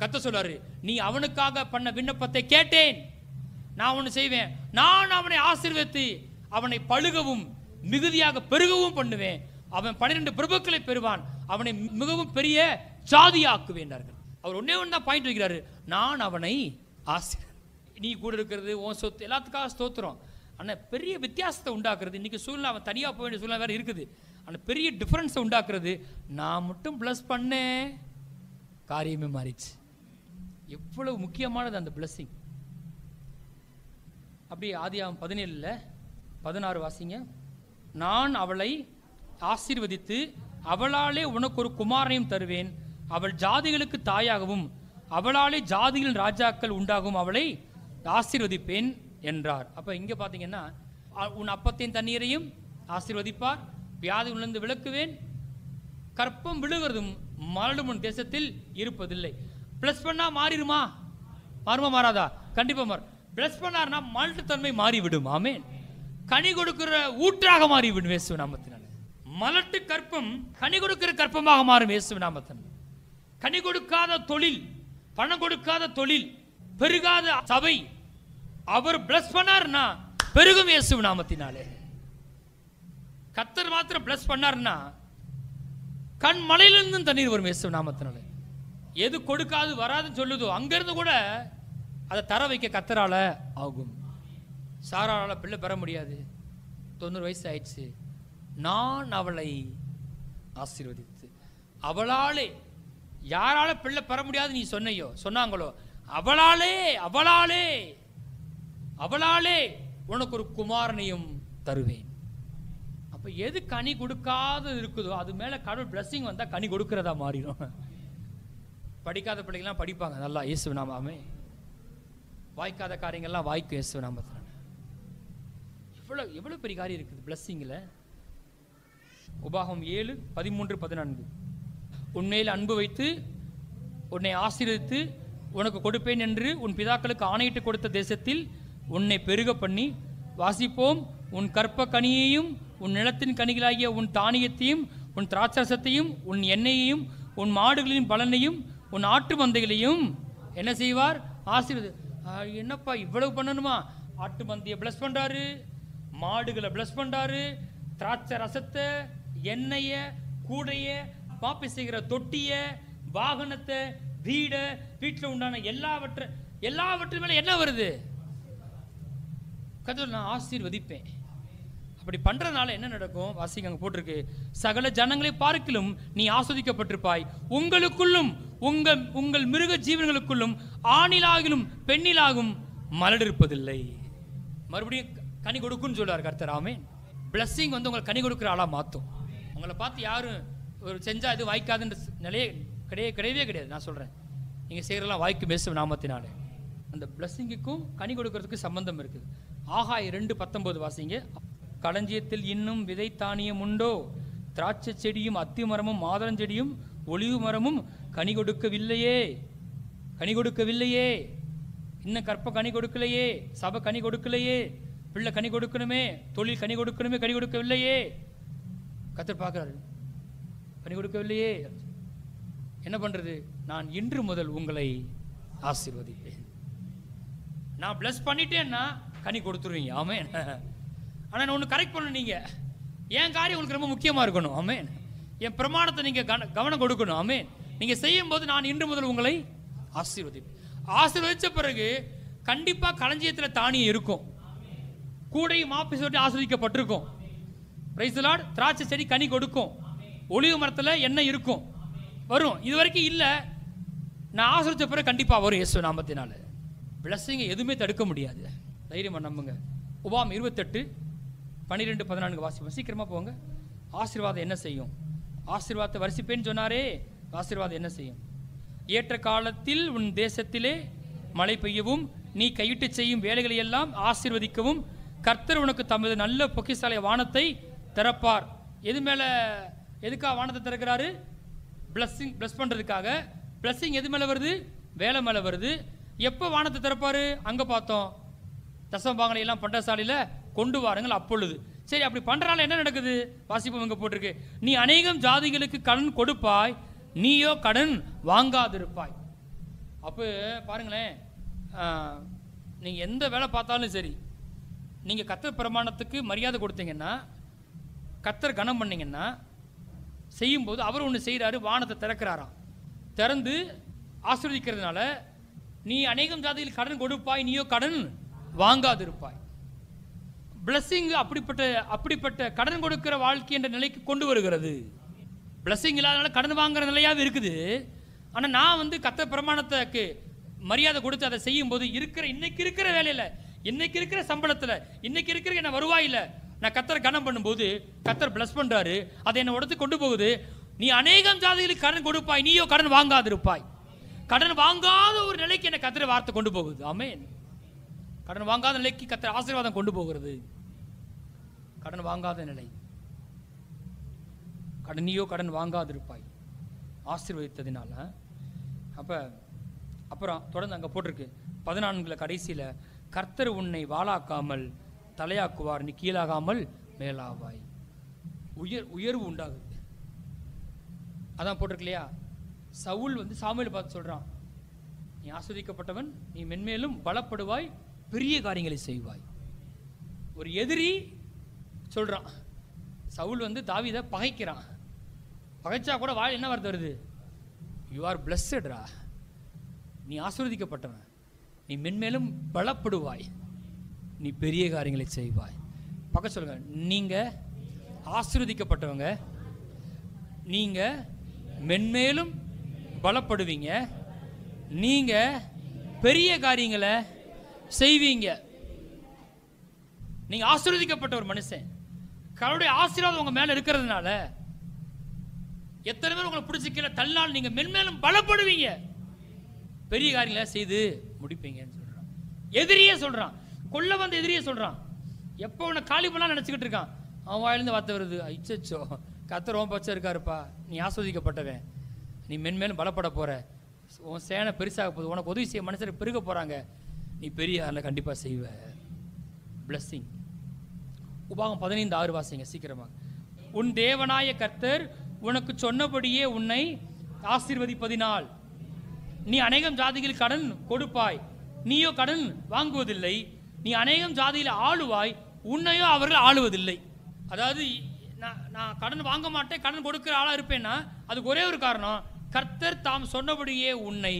கர்த்தர் சொல்றாரு, நீ அவனுக்காக பண்ண விண்ணப்பத்தை கேட்டேன், நான் ஒன்று செய்வேன். நான் அவனை ஆசீர்வதித்து அவனை பழுகவும் மிகுதியாக பெருகவும் பண்ணுவேன். அவன் 12 பிரபுக்களை பெறுவான், அவனை மிகவும் பெரிய ஜாதியாக்குவேன். அவர் ஒன்னே ஒன்று தான் பாயிண்ட் வைக்கிறாரு, நான் அவனை ஆசீர்வதி. நீ கூட இருக்கிறது, உன் சொத்து, எல்லாத்துக்காக ஸ்தோத்திரம். ஆனால் பெரிய வித்தியாசத்தை உண்டாக்குறது இன்னைக்கு சூழ்நிலை. அவன் தனியாக போக வேண்டிய சூழ்நிலை வேற இருக்குது. ஆனால் பெரிய டிஃபரன்ஸை உண்டாக்குறது, நான் மட்டும் பிளஸ் பண்ணேன், காரியமே மாறிச்சு. எவ்வளவு முக்கியமானது அந்த பிளஸ்ஸிங். அப்படி ஆதியாகமம் 17:16 வாசிங்க. நான் அவளை ஆசீர்வதித்து அவளாலே உனக்கு ஒரு குமாரனையும் தருவேன், அவள் ஜாதிகளுக்கு தாயாகவும் அவளாலே ஜாதிகளின் ராஜாக்கள் உண்டாகும், அவளை ஆசீர்வதிப்பேன் என்றார். அப்ப இங்க பாத்தீங்கன்னா, உன் அப்பத்தின் தண்ணீரையும் ஆசீர்வதிப்பார், வியாதி உணர்ந்து விளக்குவேன், கற்பம் விழுகிறதும் மரடும் உன் தேசத்தில் இருப்பதில்லை. பிளஸ் பண்ணா மாறிடுமா? மாறுமா மாறாதா? கண்டிப்பா மாறும். பிளஸ் பண்ணார்னா மலட்டுத்தன்மை மாறிவிடும். ஆமென். கனி கொடுக்கிற ஊற்றாக மாறிவிடும் இயேசு நாமத்தினால. மலட்டு கற்பம் கனி கொடுக்கிற கற்பமாக மாறும் இயேசு நாமத்தினால. கனி கொடுக்காத தொழில், பணம் கொடுக்காத தொழில், பெருகாத சபை அவர் பிளஸ் பண்ணார்னா பெருகும் இயேசு நாமத்தினாலே. கர்த்தர் மாத்திரம் பிளஸ் பண்ணார்னா கண் மலையிலிருந்து தண்ணீர் வரும் இயேசு நாமத்தினாலே. எது கொடுக்காது வராதுன்னு சொல்லுதோ அங்கிருந்து கூட அதை தர வைக்க கர்த்தரால ஆகும். சாராளால பிள்ளை பெற முடியாது, 90 வயசு ஆயிடுச்சு. நான் அவளை ஆசீர்வதித்து அவளாலே, யாரால பிள்ளை பெற முடியாது நீ சொன்னாங்களோ அவளாலே அவளாலே அவளாலே உனக்கு ஒரு குமாரனையும் தருவேன். அப்ப எது கனி கொடுக்காத இருக்குதோ அது மேல கடவுள் பிளஸிங் வந்தா கனி கொடுக்கிறதா மாறிடும். படிக்காத பிள்ளைங்களாம் படிப்பாங்க நல்லா இயேசு நாமமே. வாய்க்காத காரியங்கள்லாம் வாய்க்கும் இயேசு நாமத்தினால. எவ்வளவு பெரிய காரியம் இருக்குது பிளஸிங்ல. உபாகம் 7:13-14. உன்மேல் அன்பு வைத்து உன்னை ஆசீர்வதித்து உனக்கு கொடுப்பேன் என்று உன் பிதாக்களுக்கு ஆணையிட்டு கொடுத்த தேசத்தில் உன்னை பெருக பண்ணி வாசிப்போம். உன் கற்ப கனியையும் உன் நிலத்தின் கனிகளாகிய உன் தானியத்தையும் உன் திராட்சரசத்தையும் உன் எண்ணெயையும் உன் மாடுகளின் பலனையும் உன் ஆட்டு மந்தைகளையும் என்ன செய்வார்? ஆசீர்வதி. என்னப்பா இவ்வளவு பண்ணணுமா? ஆட்டு மந்தையை பிளஸ் பண்றாரு, மாடுகளை பிளஸ் பண்றாரு, திராட்சை ரசத்தை, எண்ணெய, கூடைய, பாப்பி செய்கிற தொட்டிய, வாகனத்தை, வீட, வீட்டில் உண்டான எல்லாவற்று மேல என்ன வருது? கர்த்தர் நான் ஆசீர்வதிப்பேன். அப்படி பண்றதுனால என்ன நடக்கும்? வாசிங்க, அங்க போட்டிருக்கு, சகல ஜனங்களை பார்க்கிலும் நீ ஆஸ்வதிக்கப்பட்டிருப்பாய், உங்களுக்குள்ளும் உங்கள் மிருக ஜீவன்களுக்குள்ளும் ஆணிலாகிலும் பெண்ணிலாகும் மலடிருப்பதில்லை. மறுபடியும் கனி கொடுக்குன்னு சொல்றார் கர்த்தர். ஆமென். பிளஸிங் வந்து உங்களை கனி கொடுக்குற ஆளா மாத்தும். உங்களை பார்த்து யாரும் ஒரு செஞ்சா இது வாய்க்காதுன்ற நிலையே கிடையவே கிடையாது. நான் சொல்றேன், நீங்க செய்யறதெல்லாம் வாய்க்கும் இயேசு நாமத்தினாலே. அந்த பிளஸிங்குக்கும் கனி கொடுக்கறதுக்கு சம்பந்தம் இருக்குது. ஆகாய் 2:19 வாசிங்க. களஞ்சியத்தில் இன்னும் விதை தானியம் உண்டோ? திராட்சை செடியும் அத்தி மரமும் மாதளஞ்செடியும் ஒலிவு மரமும் கனி கொடுக்கவில்லையே. இன்னும் கற்ப கனி கொடுக்கலையே, சபை கனி கொடுக்கலையே, பிள்ளை கனி கொடுக்கணுமே, தொழில் கனி கொடுக்கணுமே, கனி கொடுக்கவில்லையே. கர்த்தர் பார்க்கிறாரு, கனி கொடுக்கவில்லையே. என்ன பண்றது? நான் இன்று முதல் உங்களை ஆசீர்வதிப்பேன். நான் பிளஸ் பண்ணிட்டேன்னா கனி கொடுத்துருவீங்க. ஆமென். ஆனா நான் ஒன்று கரெக்ட் பண்ணணும். நீங்க என் காரியம் உங்களுக்கு ரொம்ப முக்கியமா இருக்கணும். ஆமென். என் பிரமாணத்தை நீங்க கவனம் கொடுக்கணும். ஆமென். நீங்க செய்யும் போது நான் இன்று முதல் உங்களை ஆசீர்வதிப்பேன். ஆசீர்வதிச்ச பிறகு கண்டிப்பா களஞ்சியத்தில் தானியம் இருக்கும், கூடையும் மாப்பி சொல்லி ஆஸ்வதிக்கப்பட்டிருக்கும். Praise the Lord. திராட்சை செடி கனி கொடுக்கும், ஒலிவு மரத்துல எண்ணெய் இருக்கும். வரும். இது வரைக்கும் இல்லை, நான் ஆசிரித்த பிறகு கண்டிப்பாக வரும் இயேசு நாமத்தினால. பிளஸ்ஸிங்கை எதுவுமே தடுக்க முடியாது, தைரியமாக நம்புங்க. உபாம் 28:12-14 வாசிப்போம், சீக்கிரமாக போங்க. ஆசீர்வாதம் என்ன செய்யும்? ஆசீர்வாதத்தை வரிசிப்பேன்னு சொன்னாரே, ஆசீர்வாதம் என்ன செய்யும்? ஏற்ற காலத்தில் உன் தேசத்திலே மழை பெய்யவும், நீ கையிட்டு செய்யும் வேலைகளை எல்லாம் ஆசீர்வதிக்கவும் கர்த்தர் உனக்கு தமது நல்ல பொக்கிஷாலை வானத்தை திறப்பார். எது மேலே, எதுக்காக வானத்தை திறக்கிறாரு? பிளஸ் பண்ணுறதுக்காக. பிளஸ்ஸிங் எது மேலே வருது? வேலை மேலே வருது. எப்போ வானத்தை திறப்பாரு? அங்கே பார்த்தோம், தசமபாகங்களை எல்லாம் பண்டசாலையில் கொண்டு வாருங்கள் அப்பொழுது. சரி, அப்படி பண்ணுறால என்ன நடக்குது? வாசிப்போம், இங்கே போட்டிருக்கு, நீ அநேகம் ஜாதிகளுக்கு கடன் கொடுப்பாய், நீயோ கடன் வாங்காதிருப்பாய். அப்போ பாருங்களேன், நீங்கள் எந்த வேலை பார்த்தாலும் சரி, நீங்கள் கர்த்தர் பிரமாணத்துக்கு மரியாதை கொடுத்தீங்கன்னா, கர்த்தர் கனம் பண்ணிங்கன்னா, செய்யும்போது அவர் ஒன்று செய்கிறாரு, வானத்தை திறக்கிறாராம். திறந்து ஆசீர்வதிக்கிறதுனால நீ அநேகம் ஜாதியில் கடன் கொடுப்பாய், நீயோ கடன் வாங்காதிருப்பாய். பிளஸ்ஸிங் அப்படிப்பட்ட கடன் கொடுக்கிற வாழ்க்கை என்ற நிலைக்கு கொண்டு வருகிறது. பிளஸ்ஸிங் இல்லாதனால கடன் வாங்குற நிலையாவது இருக்குது. ஆனால் நான் கர்த்தர் பிரமாணத்துக்கு மரியாதை கொடுத்து அதை செய்யும் போது இன்னைக்கு இருக்கிற வேலையில், இன்னைக்கு இருக்கிற சம்பளத்தில், இன்னைக்கு இருக்கிற என்ன வருவாயில் நான் கர்த்தரை கனம் பண்ணும்போது கர்த்தர் பிளஸ் பண்றாரு. அதை என்ன உடத்து கொண்டு போகுது. நீ அநேகம் ஜாதிகளுக்கு கடன் கொடுப்பாய், நீயோ கடன் வாங்காதிருப்பாய். கடன் வாங்காத ஒரு நிலைக்கு என்ன கர்த்தர் வார்த்தை கொண்டு போகுது. ஆமென். கடன் வாங்காத நிலைக்கு கர்த்தர் ஆசீர்வாதம் கொண்டு போகிறது. கடன் வாங்காத நிலை, நீயோ கடன் வாங்காதிருப்பாய் ஆசீர்வதித்ததினால. அப்புறம் தொடர்ந்து அங்கே போட்டிருக்கு 14 கடைசியில், கர்த்தர் உன்னை வாளாக்காமல் தலையாக்குவார், நீ கீழாகாமல் மேலாவாய். உயர்வு உண்டாகுது. அதான் போட்டிருக்கு இல்லையா? சவுல் சாமுவேல் பார்த்து சொல்றான், நீ ஆஸ்வதிக்கப்பட்டவன், நீ மென்மேலும் பலப்படுவாய், பெரிய காரியங்களை செய்வாய். ஒரு எதிரி சொல்றான், சவுல் தாவீதை பகைக்கிறான். பகைச்சா கூட வாயில் என்ன வார்த்தை வருது? யூ ஆர் பிளஸ்டா, நீ ஆசீர்வதிக்கப்பட்டவன், நீ மென்மேலும் பலப்படுவாய், நீ பெரிய காரியங்களை செய்வாய். பக்கம் சொல்லுங்க, நீங்க ஆசீர்வதிக்கப்பட்டவங்க, நீங்க மென்மேலும் பலப்படுவீங்க, நீங்க பெரிய காரியங்களை செய்வீங்க. நீங்க ஆசீர்வதிக்கப்பட்ட ஒரு மனுஷன், கடவுளுடைய ஆசீர்வாதம் உங்க மேல இருக்கிறதுனால எத்தனை பேர் உங்களை பிடிச்சி கீழே தள்ளால் நீங்க மென்மேலும் பலப்படுவீங்க, பெரிய காரியங்களை செய்து முடிப்பீங்கன்னு சொல்றான். எதிரியே சொல்றான், கொல்ல வந்த எதிரியே சொல்றான். எப்போ உன்னை காலி பண்ணலாம் நினைச்சுக்கிட்டு இருக்கான், அவன் வாயிலிருந்து வார்த்தை வருது, ஐச்சோ கர்த்தர் உன் பச்சை இருக்காருப்பா, நீ ஆஸ்வதிக்கப்பட்டவன், நீ மென்மேலும் பலப்பட போற, உன் சேனை பெருசாக போகுது, உனக்கு உதவி செய்ய மனுஷர் பெருக போறாங்க, நீ பெரிய ஆளில் கண்டிப்பாக செய்வ. பிளஸ்ஸிங். உபாகம் 15:6 வாசிங்க சீக்கிரமாக. உன் தேவனாய கர்த்தர் உனக்கு சொன்னபடியே உன்னை ஆசீர்வதிப்பதினால் நீ அநேகம் ஜாதிகளில் கடன் கொடுப்பாய், நீயோ கடன் வாங்குவதில்லை, நீ அநேகம் ஜாதியில் ஆளுவாய், உன்னையோ அவர்கள் ஆளுவதில்லை. அதாவது நான் கடன் வாங்க மாட்டேன், கடன் கொடுக்கிற ஆளா இருப்பேன்னா அதுக்கு ஒரே ஒரு காரணம், கர்த்தர் தாம் சொன்னபடியே உன்னை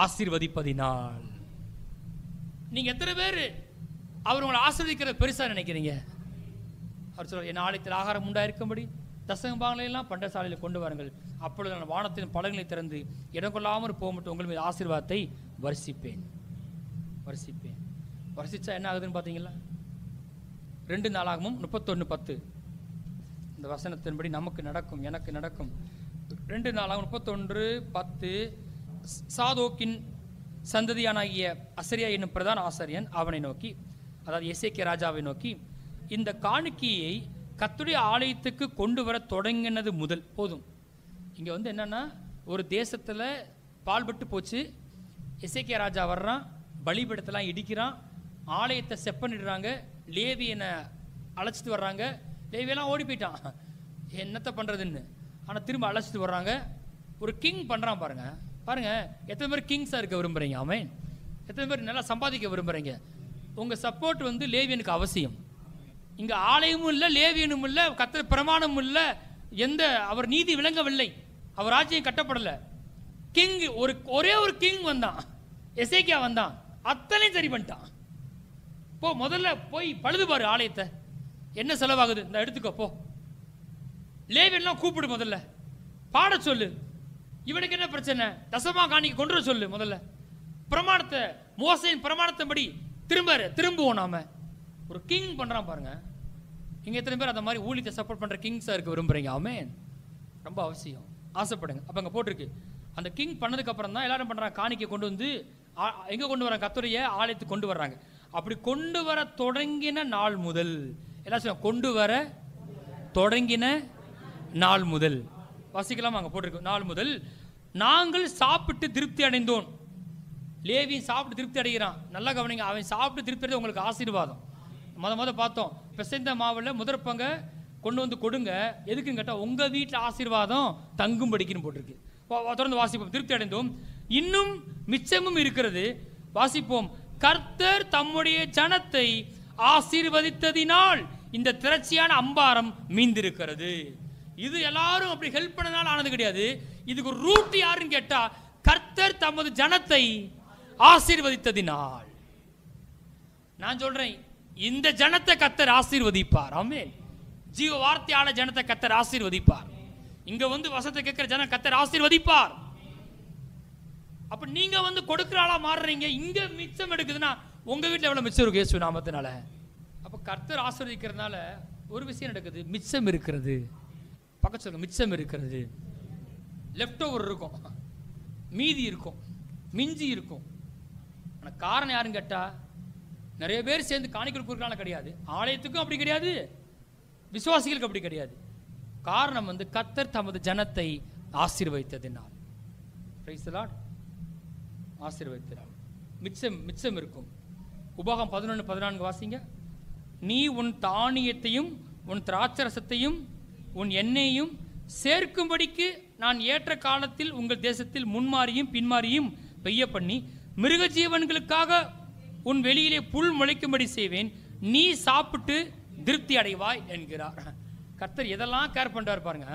ஆசீர்வதிப்பதினால். நீங்க எத்தனை பேர் அவர் உங்களை ஆசீர்வதிக்கிறத பெருசா நினைக்கிறீங்க? அவர் சொல்ற, என் ஆலயத்தில் ஆகாரம் உண்டாயிருக்கும்படி தசமபாகங்களை எல்லாம் பண்டசாலையில் கொண்டு வாருங்கள், அப்பொழுது நான் வானத்தின் பலகங்களை திறந்து இடம் கொள்ளாமல் போக மட்டும் உங்கள் மீது ஆசீர்வாதத்தை வர்ஷிப்பேன். வர்ஷிச்சா என்ன ஆகுதுன்னு பார்த்தீங்களா? 2 நாளாகவும் 31:10 இந்த வசனத்தின்படி நமக்கு நடக்கும், எனக்கு நடக்கும். 2 நாளாகவும் 31:10 சாதோக்கின் சந்ததியானாகிய அசரியா என்னும் பிரதான ஆசாரியன் அவனை நோக்கி, அதாவது எசேக்கியா ராஜாவை நோக்கி, இந்த காணிக்கையை கர்த்தருடைய ஆலயத்துக்கு கொண்டு வர தொடங்கினது முதல் போதும். இங்கே என்னன்னா, ஒரு தேசத்தில் பால்பட்டு போச்சு, எசேக்கியா ராஜா வர்றான், பலிபீடத்தெல்லாம் இடிக்கிறான், ஆலயத்தை செப்பனிடுறாங்க, லேவியனை அழைச்சிட்டு வர்றாங்க, லேவியெல்லாம் ஓடி போயிட்டான் என்னத்தை பண்ணுறதுன்னு. ஆனால் திரும்ப அழைச்சிட்டு வர்றாங்க, ஒரு கிங் பண்ணுறான். பாருங்க எத்தனை பேர் கிங்ஸாக இருக்க விரும்புகிறீங்க? ஆமென். எத்தனை பேர் நல்லா சம்பாதிக்க விரும்புகிறீங்க? உங்கள் சப்போர்ட் லேவியனுக்கு அவசியம். இங்கே ஆலயமும் இல்லை, லேவியனும் இல்லை, கர்த்தர் பிரமாணமும் இல்லை, அவர் நீதி விளங்கவில்லை, அவர் ராஜ்யம் கட்டப்படலை. கிங் ஒரே ஒரு கிங் வந்தான், எசேக்கியா வந்தான், அத்தனையும் சரி பண்ணிட்டான். முதல்ல போய் பழுது பாரு ஆலயத்தை, என்ன செலவாகுது இந்த எடுத்துக்கோ போ, லேவியெல்லாம் கூப்பிடு, முதல்ல பாட சொல்லு, இவனுக்கு என்ன பிரச்சனை? தசமா காணிக்க கொண்டு வர சொல்லு முதல்ல. பிரமாணத்தை, மோசையின் பிரமாணத்தின்படி திரும்புவோம் நாம. ஒரு கிங் பண்றான் பாருங்க. இங்க எத்தனை பேர் அந்த மாதிரி ஊழியத்தை சப்போர்ட் பண்ற கிங்ஸா இருக்க விரும்புறீங்க? ஆமென். ரொம்ப அவசியம், ஆசைப்படுங்க. அப்ப அங்க போட்டிருக்கு, அந்த கிங் பண்ணதுக்கு அப்புறம் தான் எல்லாரும் பண்றாங்க, காணிக்கை கொண்டு வந்து எங்க கொண்டு வராங்க? கர்த்தருடைய ஆலயத்துக்கு கொண்டு வர்றாங்க. அப்படி கொண்டு வர தொடங்கின நாள் முதல், எல்லாம் கொண்டு வர தொடங்கின நாள் முதல் வாசிக்கலாம். அங்க போட்டிருக்கு, நாள் முதல் நாங்கள் சாப்பிட்டு திருப்தி அடைந்தோம். லேவியும் சாப்பிட்டு திருப்தி அடைகிறான். நல்லா கவனிங்க, அவன் சாப்பிட்டு திருப்தி அடைந்து உங்களுக்கு ஆசீர்வாதம். முத பார்த்தோம், பிசைந்த மாவுல முதற் பங்கை கொண்டு வந்து கொடுங்க. எதுக்குன்னு கேட்டா உங்க வீட்டில் ஆசீர்வாதம் தங்கும்படிக்குன்னு போட்டிருக்கு. தொடர்ந்து வாசிப்போம். திருப்தி அடைந்தோம், இன்னும் மிச்சமும் இருக்கிறது. வாசிப்போம். கர்த்தர் தம்முடைய ஜனத்தை ஆசீர்வதித்ததினால் இந்த திரட்சியான அம்பாரம் மீந்திருக்கிறது. இது எல்லாரும் அப்படி ஹெல்ப் பண்ணனால ஆனது கிடையாது. இதுக்கு ஒரு ரூட் யாருன்னு கேட்டா, கர்த்தர் தமது ஜனத்தை ஆசீர்வதித்ததினால். நான் சொல்றேன், இந்த ஜனத்தை கர்த்தர் ஆசீர்வதிப்பார். ஆமென். ஜீவ வார்த்தையால ஜனத்தை கர்த்தர் ஆசீர்வதிப்பார். இங்க வந்து வசத்தை கேட்கிற ஜனம் கர்த்தர் ஆசீர்வதிப்பார். அப்ப நீங்க வந்து கொடுக்கிற ஆளா மாறுறீங்க. இங்க மிச்சம் எடுக்குதுன்னா உங்க வீட்டுல எவ்வளவு மிச்சம் இருக்கு இயேசு நாமத்தினால. அப்ப கர்த்தர் ஆசீர்வதிக்கிறதுனால ஒரு விஷயம் நடக்குது, மிச்சம் இருக்கிறது. பக்கத்து சொல்லுங்க, மிச்சம் இருக்கிறது. லெஃப்ட் ஓவர் இருக்கும், மீதி இருக்கும், மிஞ்சி இருக்கும். ஆனா காரணம் யாருன்னு கேட்டா, நிறைய பேர் சேர்ந்து காணிக்கை கொடுக்கறாங்க கிடையாது. ஆலயத்துக்கும் அப்படி கிடையாது, விசுவாசிகளுக்கு அப்படி கிடையாது. காரணம் வந்து கர்த்தர் தமது ஜனத்தை ஆசீர்வதித்ததினால். Praise the Lord. ஆசீர்வதித்ததினால் மிச்சம் இருக்கும். உபாகம் 11:14 வாசிங்க. நீ உன் தானியத்தையும் உன் திராட்சரசத்தையும் உன் எண்ணெயையும் சேர்க்கும்படிக்கு நான் ஏற்ற காலத்தில் உங்கள் தேசத்தில் முன்மாறியும் பின்மாறியும் பெய்ய பண்ணி மிருக ஜீவன்களுக்காக உன் வெளியிலே புல் முளைக்கும்படி செய்வேன். நீ சாப்பிட்டு திருப்தி அடைவாய் என்கிறார். கர்த்தர் எதெல்லாம் கேர் பண்றாரு பாருங்க.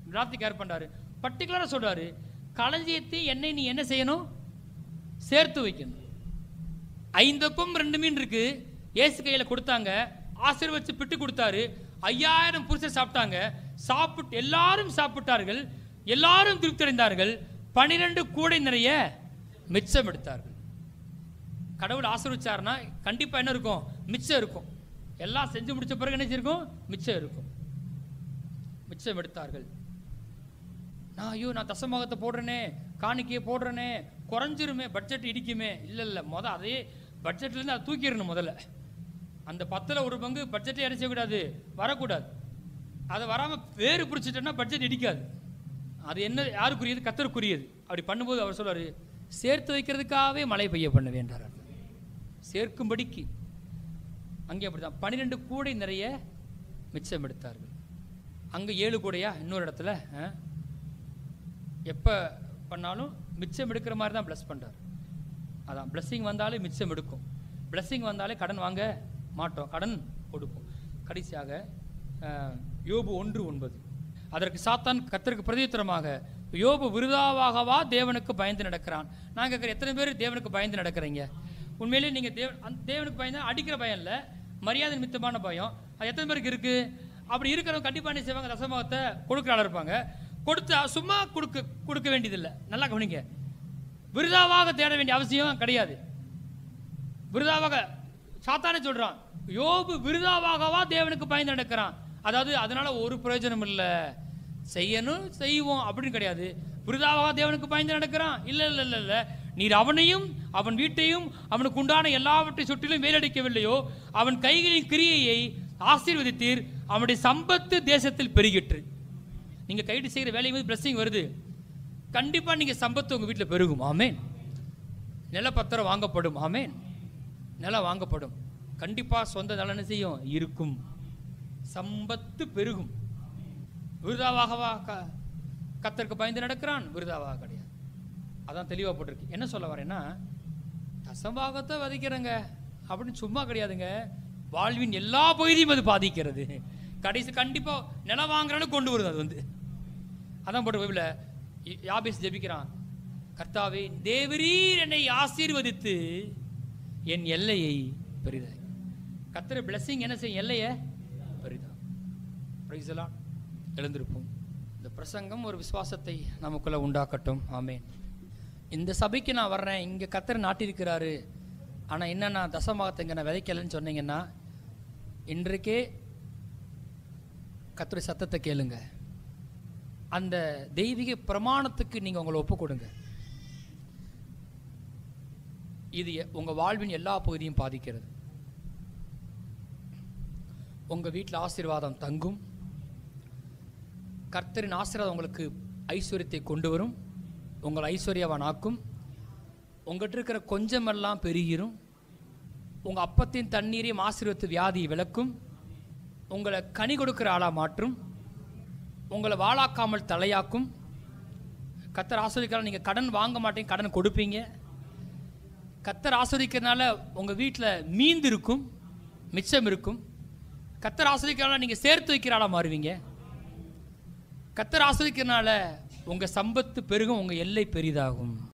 எல்லாத்தையும் கேர் பண்றாரு. பர்டிகுலரா சொல்றாரு, களஞ்சியத்தை எண்ணெய் நீ என்ன செய்யணும்? சேர்த்து வைக்கணும். 5 அப்பம் 2 மீன் இருக்கு, ஏசு கையில கொடுத்தாங்க, ஆசீர்வதிச்சு பிட்டு கொடுத்தாரு. 5000 புருஷர் சாப்பிட்டாங்க. சாப்பிட்டு எல்லாரும் சாப்பிட்டார்கள், எல்லாரும் திருப்தி அடைந்தார்கள். 12 கூடை நிறைய மிச்சம் எடுத்தார்கள். கடவுள் ஆசீர்வதிச்சாருன்னா கண்டிப்பா என்ன இருக்கும்? மிச்சம் இருக்கும். எல்லாம் செஞ்சு முடிச்ச பிறகு என்ன இருக்கும்? மிச்சம் இருக்கும். மிச்சம் எடுத்தார்கள். நான் தசமகத்தை போடுறேனே, காணிக்கையை போடுறேனே, குறைஞ்சிருமே, பட்ஜெட் இடிக்குமே. இல்ல, அதே பட்ஜெட்ல இருந்து அதை தூக்கிடணும். முதல்ல அந்த 10ல் 1 பங்கு பட்ஜெட்டே என்ன செய்யக்கூடாது? வரக்கூடாது. அதை வராம வேறு பிடிச்சிட்டோம்னா பட்ஜெட் இடிக்காது. அது என்ன யாருக்குரியது? கர்த்தருக்குரியது. அப்படி பண்ணும்போது அவர் சொல்றாரு, சேர்த்து வைக்கிறதுக்காகவே மழை பெய்ய பண்ண வேண்டார். சேர்க்கும்படிக்கு அங்கே அப்படிதான் 12 கூடை நிறைய மிச்சம் எடுத்தார்கள். அங்க 7 கூடையா? இன்னொரு இடத்துல எப்ப பண்ணாலும் மிச்சம் எடுக்கிற மாதிரி தான் பிளஸ் பண்றார். அதான் பிளஸ்ஸிங் வந்தாலே மிச்சம் எடுக்கும், பிளஸ்ஸிங் வந்தாலே கடன் வாங்க மாட்டோம், கடன் கொடுக்கும். கடைசியாக யோபு 1:9. அதற்கு சாத்தான் கர்த்தருக்கு பிரதியுத்தரமாக, யோபு விருதாவாகவா தேவனுக்கு பயந்து நடக்கிறான். நான் கேட்குறேன், எத்தனை பேர் தேவனுக்கு பயந்து நடக்கிறீங்க? உண்மையிலேயே நீங்க தேவனுக்கு பயந்து அடிக்கிற பயம் இல்லை, மரியாதை நிமித்தமான பயம். அது எத்தனை பேருக்கு இருக்கு? அப்படி இருக்கிறவங்க கண்டிப்பா என்ன செய்வாங்க? தசமகத்தை கொடுக்குற ஆள் இருப்பாங்க. கொடுத்தா சும்மா கொடுக்க வேண்டியதில்லை. நல்லா கவனிங்க, விருதாவாக தேட வேண்டிய அவசியம் கிடையாது. விருதாவாக சாத்தானே சொல்றான், யோபு விருதாவாகவா தேவனுக்கு பயந்து நடக்கிறான். அதாவது அதனால ஒரு பிரயோஜனம் இல்லை, செய்யணும் செய்வோம் அப்படின்னு கிடையாது. விருதாவாக தேவனுக்கு பயந்து நடக்கிறான். இல்ல, நீர் அவனையும் அவன் வீட்டையும் அவனுக்கு உண்டான எல்லாவற்றை சுற்றிலும் வேலடிக்கவில்லையோ, அவன் கைகளின் கிரியையை ஆசீர்வதித்தீர், அவனுடைய சம்பத்து தேசத்தில் பெருகிற்று. நீங்க கைடு செய்கிற வேலையும் போது பிளஸிங் வருது, கண்டிப்பா நீங்க சம்பத்து உங்க வீட்டில் பெருகும். ஆமேன். நிலப்பத்திரம் வாங்கப்படும். ஆமேன். நிலம் வாங்கப்படும். கண்டிப்பா சொந்த நலனை செய்யும் இருக்கும், சம்பத்து பெருகும். விருதாவாகவா கர்த்தருக்கு பயந்து நடக்கிறான்? விருதாவாக கிடையாது. அதான் தெளிவா போட்டிருக்கு. என்ன சொல்ல வரேன்னா, தசம்பாகத்தை வதிக்கிறங்க அப்படின்னு சும்மா கிடையாதுங்க, வாழ்வின் எல்லா பகுதியும் அது பாதிக்கிறது. கடைசி கண்டிப்பா நிலம் வாங்குறான்னு கொண்டு வருது. அது வந்து அதான் போட்டு பைபிளில் யாபேஸ் ஜெபிக்கிறான், கர்த்தாவே தேவரீர் என்னை ஆசீர்வதித்து என் எல்லையை பெரிதாய். கர்த்தர் பிளஸிங் என்ன செய்யும்? எல்லையை பெரிதா. பிரைஸ் எல்லாம் எழுந்திருப்போம். இந்த பிரசங்கம் ஒரு விசுவாசத்தை நமக்குள்ள உண்டாக்கட்டும். ஆமென். இந்த சபைக்கு நான் வர்றேன், இங்கே கர்த்தர் நாட்டியிருக்கிறாரு, ஆனால் என்ன நான் தசமபாகத்தை இங்கே நான் விதைக்கலைன்னு சொன்னீங்கன்னா, இன்றைக்கே கர்த்தருடைய சத்தத்தை கேளுங்க. அந்த தெய்வீக பிரமாணத்துக்கு நீங்கள் உங்களை ஒப்பு கொடுங்க. இது உங்கள் வாழ்வின் எல்லா பகுதியும் பாதிக்கிறது. உங்கள் வீட்டில் ஆசீர்வாதம் தங்கும். கர்த்தரின் ஆசீர்வாதம் உங்களுக்கு ஐஸ்வர்யத்தை கொண்டு வரும். உங்கள் ஐஸ்வர்யவானாக்கும். உங்கள்கிட்ட இருக்கிற கொஞ்சமெல்லாம் பெருகிரும். உங்கள் அப்பத்தின் தண்ணீரையும் ஆசீர்வத்து வியாதியை விளக்கும். உங்களை கனி கொடுக்கிற ஆளாக மாற்றும். உங்களை வாழாக்காமல் தலையாக்கும். கர்த்தர் ஆசீர்வதிக்கிறார். நீங்கள் கடன் வாங்க மாட்டீங்க, கடன் கொடுப்பீங்க. கர்த்தர் ஆசீர்வதிக்கிறதுனால உங்கள் வீட்டில் மீந்து இருக்கும், மிச்சம் இருக்கும். கர்த்தர் ஆசீர்வதிக்கிறதுனால நீங்கள் சேர்த்து வைக்கிற ஆளாக மாறுவீங்க. கர்த்தர் ஆசீர்வதிக்கிறதுனால உங்கள் சம்பத்து பெருகும், உங்கள் எல்லை பெரிதாகும்.